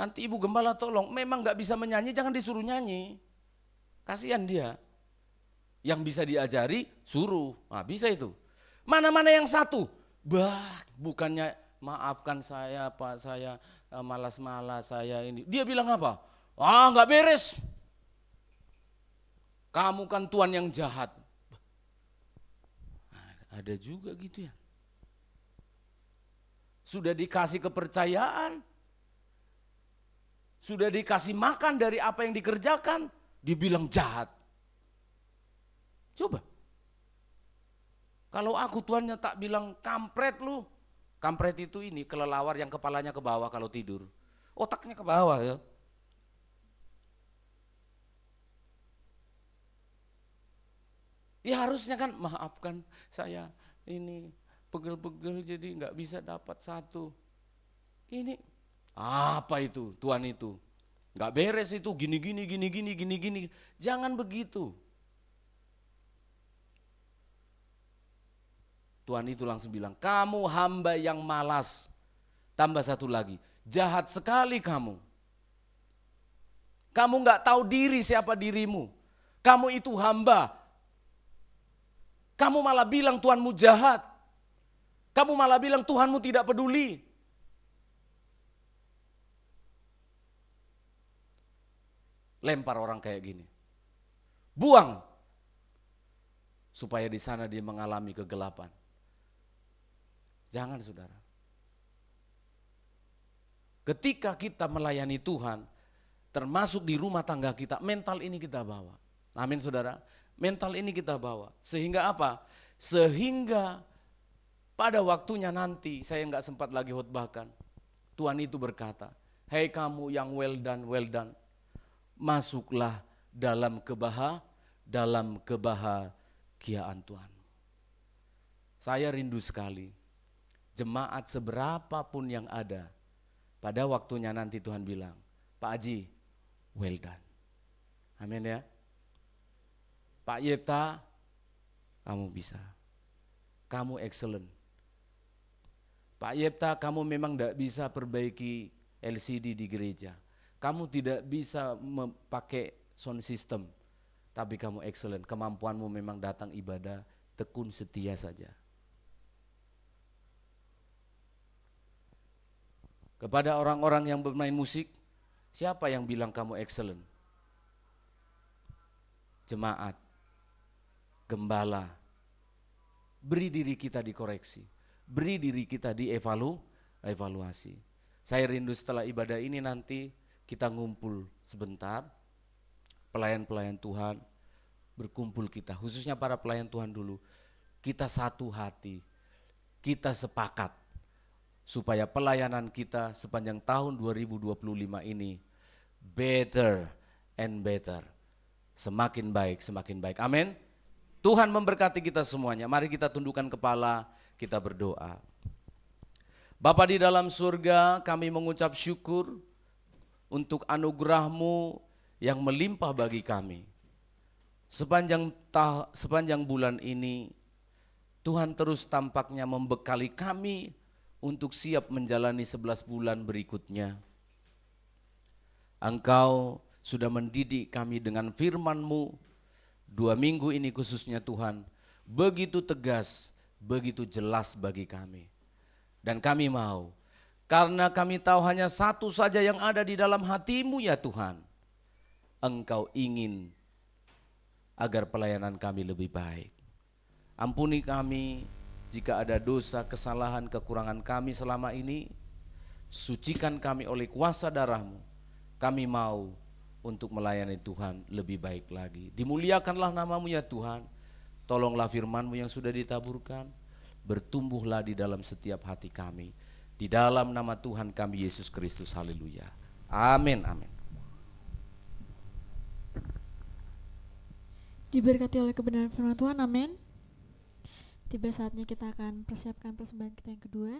Nanti ibu gembala tolong, memang gak bisa menyanyi jangan disuruh nyanyi. Kasihan dia. Yang bisa diajari suruh, nah bisa itu. Mana-mana yang satu, bukannya maafkan saya Pak, saya malas-malas saya ini. Dia bilang apa? Gak beres. Kamu kan Tuhan yang jahat. Ada juga gitu ya. Sudah dikasih kepercayaan, sudah dikasih makan dari apa yang dikerjakan, dibilang jahat. Coba. Kalau aku Tuhannya tak bilang kampret lu. Kampret itu ini kelelawar yang kepalanya ke bawah kalau tidur. Otaknya ke bawah ya. Ya harusnya kan maafkan saya ini pegel-pegel jadi nggak bisa dapat 1. Ini apa itu Tuhan itu? Nggak beres itu gini. Jangan begitu. Tuhan itu langsung bilang, kamu hamba yang malas. Tambah 1 lagi, jahat sekali kamu. Kamu nggak tahu diri siapa dirimu. Kamu itu hamba. Kamu malah bilang Tuhanmu jahat. Kamu malah bilang Tuhanmu tidak peduli. Lempar orang kayak gini. Buang. Supaya di sana dia mengalami kegelapan. Jangan saudara. Ketika kita melayani Tuhan, termasuk di rumah tangga kita, mental ini kita bawa. Amin saudara. Mental ini kita bawa. Sehingga apa? Sehingga pada waktunya nanti, saya nggak sempat lagi khotbahkan. Tuhan itu berkata, hei kamu yang well done. Masuklah dalam kebahagiaan Tuhan. Saya rindu sekali. Jemaat seberapapun yang ada, pada waktunya nanti Tuhan bilang, Pak Haji, well done. Amin ya. Pak Yepta, kamu bisa. Kamu excellent. Pak Yepta, kamu memang tidak bisa perbaiki LCD di gereja. Kamu tidak bisa memakai sound system, tapi kamu excellent. Kemampuanmu memang datang ibadah, tekun setia saja. Kepada orang-orang yang bermain musik, siapa yang bilang kamu excellent? Jemaat, gembala. Beri diri kita dikoreksi, beri diri kita dievaluasi. Saya rindu setelah ibadah ini nanti kita ngumpul sebentar, pelayan-pelayan Tuhan, berkumpul kita, khususnya para pelayan Tuhan dulu. Kita satu hati, kita sepakat, supaya pelayanan kita sepanjang tahun 2025 ini better and better. Semakin baik, semakin baik. Amin. Tuhan memberkati kita semuanya. Mari kita tundukkan kepala, kita berdoa. Bapa di dalam surga, kami mengucap syukur untuk anugerah-Mu yang melimpah bagi kami. Sepanjang bulan ini, Tuhan terus tampaknya membekali kami untuk siap menjalani 11 bulan berikutnya. Engkau sudah mendidik kami dengan firman-Mu 2 minggu ini khususnya Tuhan, begitu tegas, begitu jelas bagi kami. Dan kami mau, karena kami tahu hanya satu saja yang ada di dalam hati-Mu ya Tuhan. Engkau ingin agar pelayanan kami lebih baik. Ampuni kami jika ada dosa, kesalahan, kekurangan kami selama ini. Sucikan kami oleh kuasa darah-Mu. Kami mau untuk melayani Tuhan lebih baik lagi. Dimuliakanlah nama-Mu ya Tuhan. Tolonglah firman-Mu yang sudah ditaburkan, bertumbuhlah di dalam setiap hati kami. Di dalam nama Tuhan kami Yesus Kristus, haleluya. Amin, amin. Diberkati oleh kebenaran firman Tuhan, amin. Tiba saatnya kita akan persiapkan persembahan kita yang kedua.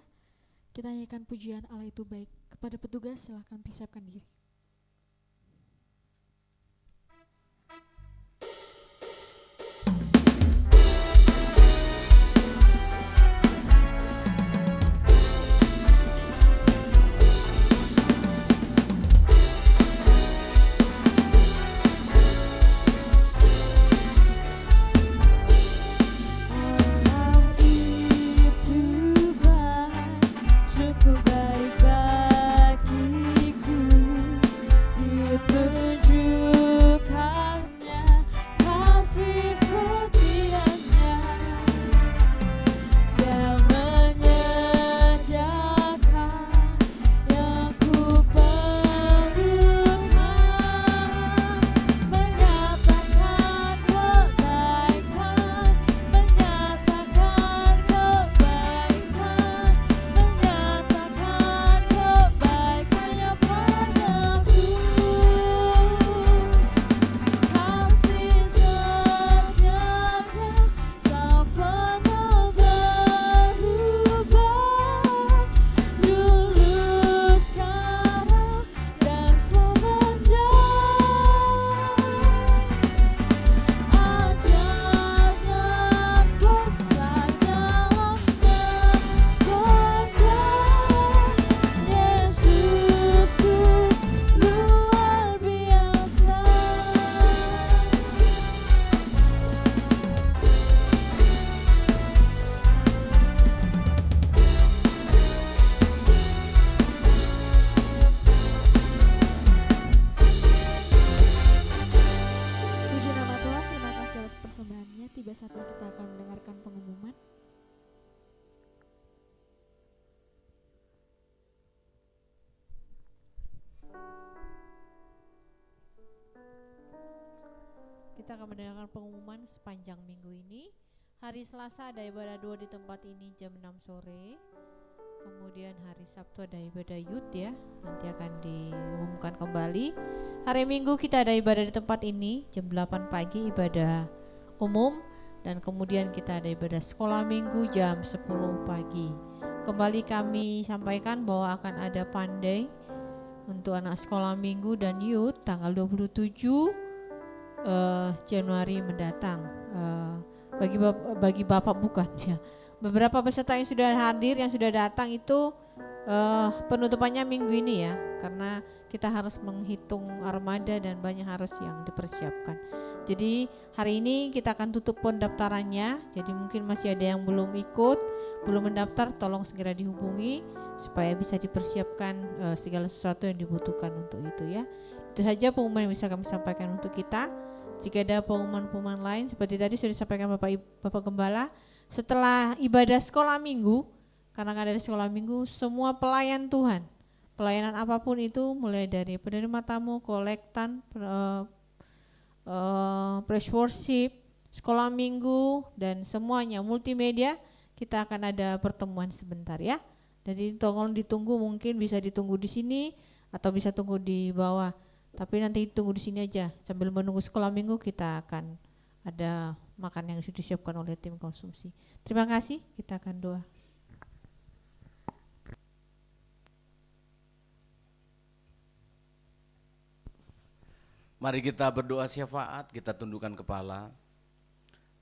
Kita nyanyikan pujian Allah itu baik. Kepada petugas silahkan persiapkan diri. Kita akan mendengarkan pengumuman sepanjang minggu ini. Hari Selasa ada ibadah 2 di tempat ini jam 6 sore. Kemudian hari Sabtu ada ibadah youth ya, nanti akan diumumkan kembali. Hari Minggu kita ada ibadah di tempat ini jam 8 pagi ibadah umum. Dan kemudian kita ada ibadah sekolah minggu jam 10 pagi. Kembali kami sampaikan bahwa akan ada pandai untuk anak sekolah minggu dan youth tanggal 27 Januari mendatang. Bagi bapak bukan ya. Beberapa peserta yang sudah hadir, yang sudah datang itu penutupannya minggu ini ya, karena kita harus menghitung armada dan banyak harus yang dipersiapkan. Jadi hari ini kita akan tutup pendaftarannya. Jadi mungkin masih ada yang belum ikut, belum mendaftar, tolong segera dihubungi supaya bisa dipersiapkan segala sesuatu yang dibutuhkan untuk itu ya. Itu saja pengumuman yang bisa kami sampaikan untuk kita. Jika ada pengumuman-pengumuman lain seperti tadi sudah disampaikan Bapak Gembala, setelah ibadah sekolah minggu, karena ada sekolah minggu, semua pelayan Tuhan, pelayanan apapun itu, mulai dari penerima tamu, kolektan, praise worship, sekolah minggu, dan semuanya multimedia, kita akan ada pertemuan sebentar ya. Jadi tolong ditunggu, mungkin bisa ditunggu di sini atau bisa tunggu di bawah. Tapi nanti tunggu di sini aja sambil menunggu sekolah minggu, kita akan ada makan yang sudah disiapkan oleh tim konsumsi. Terima kasih, kita akan doa. Mari kita berdoa syafaat, kita tundukkan kepala.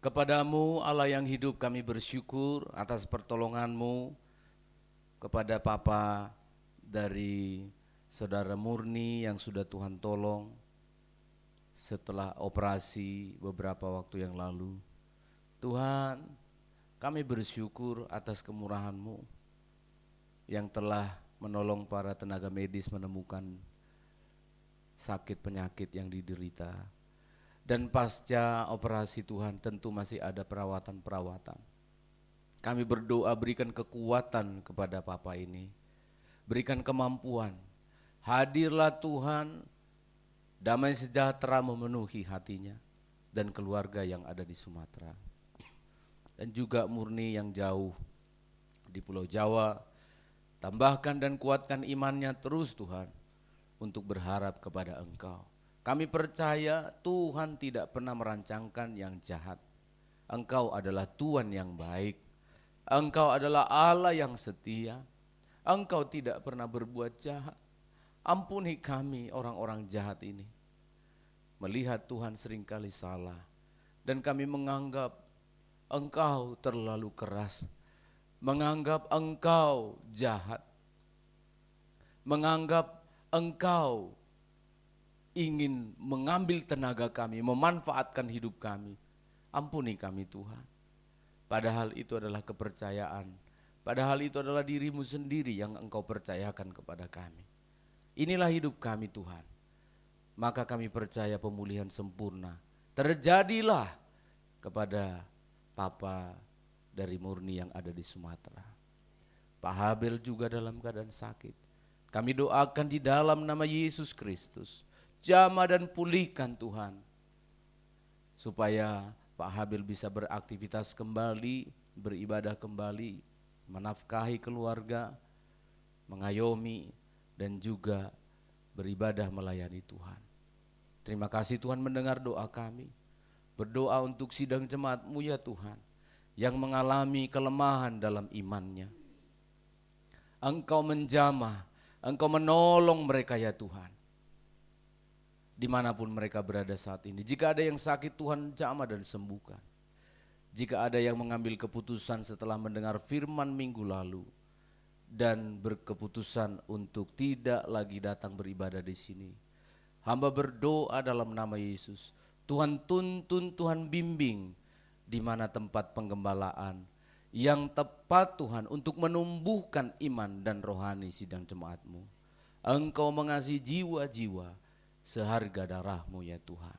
Kepadamu Allah yang hidup kami bersyukur atas pertolonganmu kepada Papa dari Saudara Murni yang sudah Tuhan tolong setelah operasi beberapa waktu yang lalu. Tuhan, kami bersyukur atas kemurahan-Mu yang telah menolong para tenaga medis menemukan sakit penyakit yang diderita. Dan pasca operasi Tuhan tentu masih ada perawatan-perawatan. Kami berdoa berikan kekuatan kepada Papa ini, berikan kemampuan. Hadirlah Tuhan, damai sejahtera memenuhi hatinya dan keluarga yang ada di Sumatera. Dan juga Murni yang jauh di Pulau Jawa, Tambahkan dan kuatkan imannya terus Tuhan untuk berharap kepada Engkau. Kami percaya Tuhan tidak pernah merancangkan yang jahat. Engkau adalah Tuhan yang baik. Engkau adalah Allah yang setia. Engkau tidak pernah berbuat jahat. Ampuni kami orang-orang jahat ini. Melihat Tuhan seringkali salah. Dan kami menganggap Engkau terlalu keras. Menganggap Engkau jahat. Menganggap Engkau ingin mengambil tenaga kami, memanfaatkan hidup kami. Ampuni kami Tuhan. Padahal itu adalah kepercayaan. Padahal itu adalah dirimu sendiri yang Engkau percayakan kepada kami. Inilah hidup kami Tuhan. Maka kami percaya pemulihan sempurna terjadilah kepada Papa dari Murni yang ada di Sumatera. Pak Habel juga dalam keadaan sakit. Kami doakan di dalam nama Yesus Kristus, jamah dan pulihkan Tuhan. Supaya Pak Habel bisa beraktivitas kembali, beribadah kembali, menafkahi keluarga, mengayomi, dan juga beribadah melayani Tuhan. Terima kasih Tuhan mendengar doa kami. Berdoa untuk sidang jemaat-Mu ya Tuhan, yang mengalami kelemahan dalam imannya. Engkau menjamah, Engkau menolong mereka ya Tuhan. Dimanapun mereka berada saat ini. Jika ada yang sakit Tuhan jamah dan sembuhkan. Jika ada yang mengambil keputusan setelah mendengar firman minggu lalu dan berkeputusan untuk tidak lagi datang beribadah di sini, hamba berdoa dalam nama Yesus. Tuhan tuntun, Tuhan bimbing di mana tempat penggembalaan yang tepat Tuhan untuk menumbuhkan iman dan rohani sidang jemaat-Mu. Engkau mengasihi jiwa-jiwa seharga darah-Mu ya Tuhan.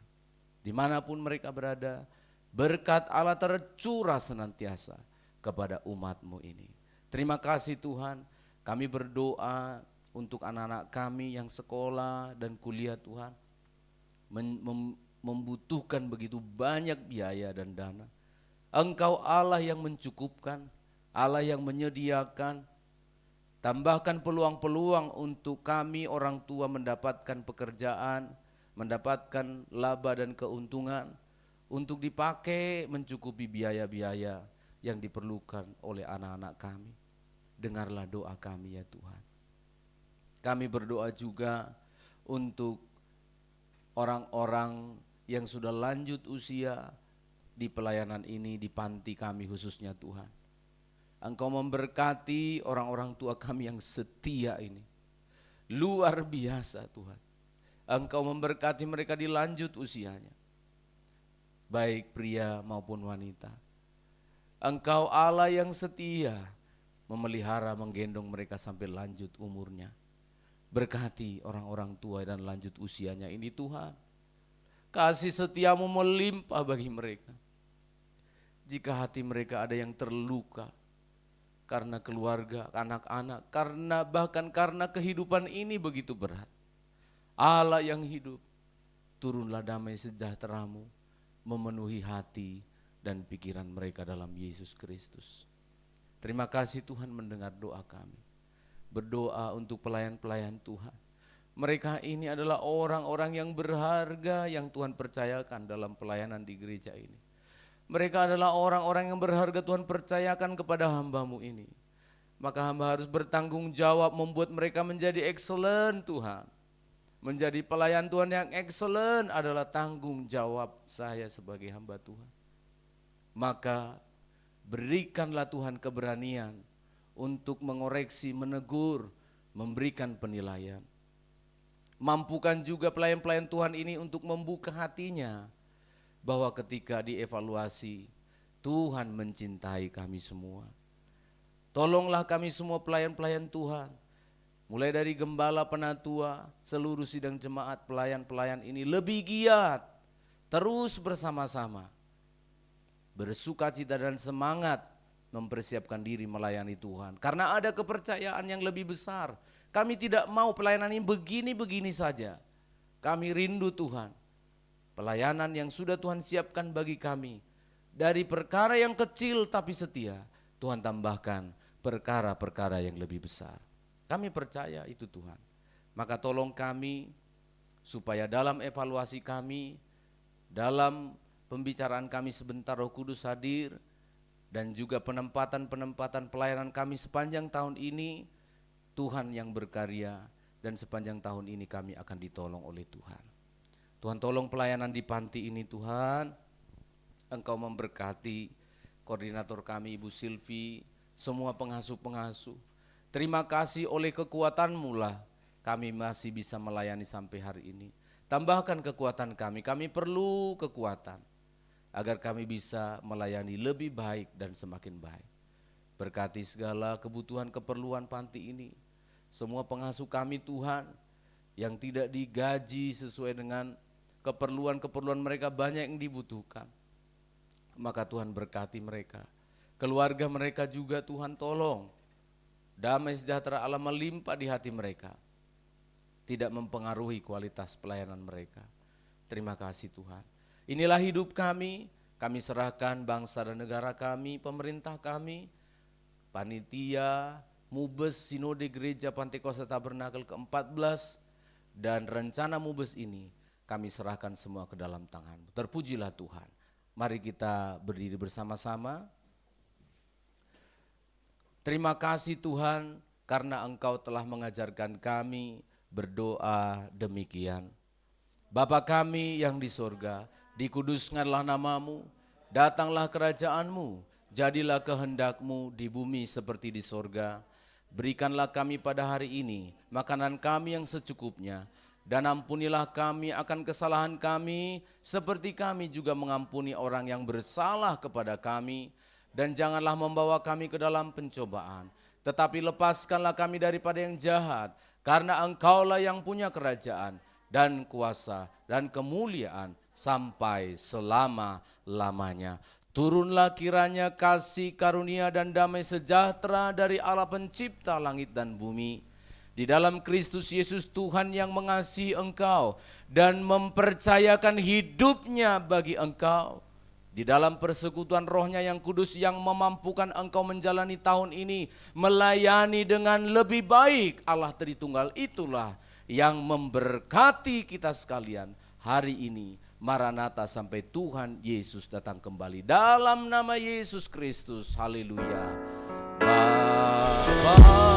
Dimanapun mereka berada, berkat Allah tercurah senantiasa kepada umat-Mu ini. Terima kasih Tuhan, kami berdoa untuk anak-anak kami yang sekolah dan kuliah Tuhan. Membutuhkan begitu banyak biaya dan dana. Engkau Allah yang mencukupkan, Allah yang menyediakan. Tambahkan peluang-peluang untuk kami orang tua mendapatkan pekerjaan, mendapatkan laba dan keuntungan untuk dipakai mencukupi biaya-biaya yang diperlukan oleh anak-anak kami. Dengarlah doa kami ya Tuhan. Kami berdoa juga untuk orang-orang yang sudah lanjut usia di pelayanan ini, di panti kami khususnya Tuhan. Engkau memberkati orang-orang tua kami yang setia ini. Luar biasa Tuhan. Engkau memberkati mereka di lanjut usianya. Baik pria maupun wanita. Engkau Allah yang setia memelihara, menggendong mereka sampai lanjut umurnya. Berkati orang-orang tua dan lanjut usianya ini Tuhan. Kasih setiamu melimpah bagi mereka. Jika hati mereka ada yang terluka karena keluarga, anak-anak, bahkan karena kehidupan ini begitu berat. Allah yang hidup, turunlah damai sejahtera-Mu memenuhi hati dan pikiran mereka dalam Yesus Kristus. Terima kasih Tuhan mendengar doa kami. Berdoa untuk pelayan-pelayan Tuhan. Mereka ini adalah orang-orang yang berharga yang Tuhan percayakan dalam pelayanan di gereja ini. Mereka adalah orang-orang yang berharga Tuhan percayakan kepada hamba-Mu ini. Maka hamba harus bertanggung jawab membuat mereka menjadi excellent Tuhan. Menjadi pelayan Tuhan yang excellent adalah tanggung jawab saya sebagai hamba Tuhan. Maka berikanlah Tuhan keberanian untuk mengoreksi, menegur, memberikan penilaian. Mampukan juga pelayan-pelayan Tuhan ini untuk membuka hatinya bahwa ketika dievaluasi, Tuhan mencintai kami semua. Tolonglah kami semua pelayan-pelayan Tuhan, mulai dari gembala, penatua, seluruh sidang jemaat, pelayan-pelayan ini lebih giat, terus bersama-sama, bersukacita dan semangat mempersiapkan diri melayani Tuhan. Karena ada kepercayaan yang lebih besar. Kami tidak mau pelayanan ini begini-begini saja. Kami rindu Tuhan. Pelayanan yang sudah Tuhan siapkan bagi kami. Dari perkara yang kecil tapi setia, Tuhan tambahkan perkara-perkara yang lebih besar. Kami percaya itu Tuhan. Maka tolong kami supaya dalam evaluasi kami, dalam pembicaraan kami sebentar Roh Kudus hadir, dan juga penempatan-penempatan pelayanan kami sepanjang tahun ini, Tuhan yang berkarya, dan sepanjang tahun ini kami akan ditolong oleh Tuhan. Tuhan tolong pelayanan di panti ini Tuhan, Engkau memberkati koordinator kami Ibu Silvi, semua pengasuh-pengasuh. Terima kasih oleh kekuatan-Mu lah kami masih bisa melayani sampai hari ini. Tambahkan kekuatan kami perlu kekuatan agar kami bisa melayani lebih baik dan semakin baik. Berkati segala kebutuhan keperluan panti ini. Semua pengasuh kami Tuhan yang tidak digaji sesuai dengan keperluan-keperluan mereka, banyak yang dibutuhkan. Maka Tuhan berkati mereka. Keluarga mereka juga Tuhan tolong. Damai sejahtera Allah melimpah di hati mereka. Tidak mempengaruhi kualitas pelayanan mereka. Terima kasih Tuhan. Inilah hidup kami serahkan bangsa dan negara kami, pemerintah kami, panitia, Mubes Sinode Gereja Pantekosta Tabernakel ke-14, dan rencana Mubes ini kami serahkan semua ke dalam tangan-Mu. Terpujilah Tuhan. Mari kita berdiri bersama-sama. Terima kasih Tuhan karena Engkau telah mengajarkan kami berdoa demikian. Bapa kami yang di sorga, dikuduskanlah nama-Mu, datanglah kerajaan-Mu, jadilah kehendak-Mu di bumi seperti di sorga. Berikanlah kami pada hari ini makanan kami yang secukupnya, dan ampunilah kami akan kesalahan kami, seperti kami juga mengampuni orang yang bersalah kepada kami. Dan janganlah membawa kami ke dalam pencobaan, tetapi lepaskanlah kami daripada yang jahat, karena Engkaulah yang punya kerajaan dan kuasa dan kemuliaan sampai selama-lamanya. Turunlah kiranya kasih karunia dan damai sejahtera dari Allah pencipta langit dan bumi, di dalam Kristus Yesus Tuhan yang mengasihi engkau dan mempercayakan hidupnya bagi engkau, di dalam persekutuan Roh-Nya yang kudus yang memampukan engkau menjalani tahun ini, melayani dengan lebih baik. Allah Tritunggal itulah yang memberkati kita sekalian hari ini. Maranatha sampai Tuhan Yesus datang kembali. Dalam nama Yesus Kristus, haleluya. Bapa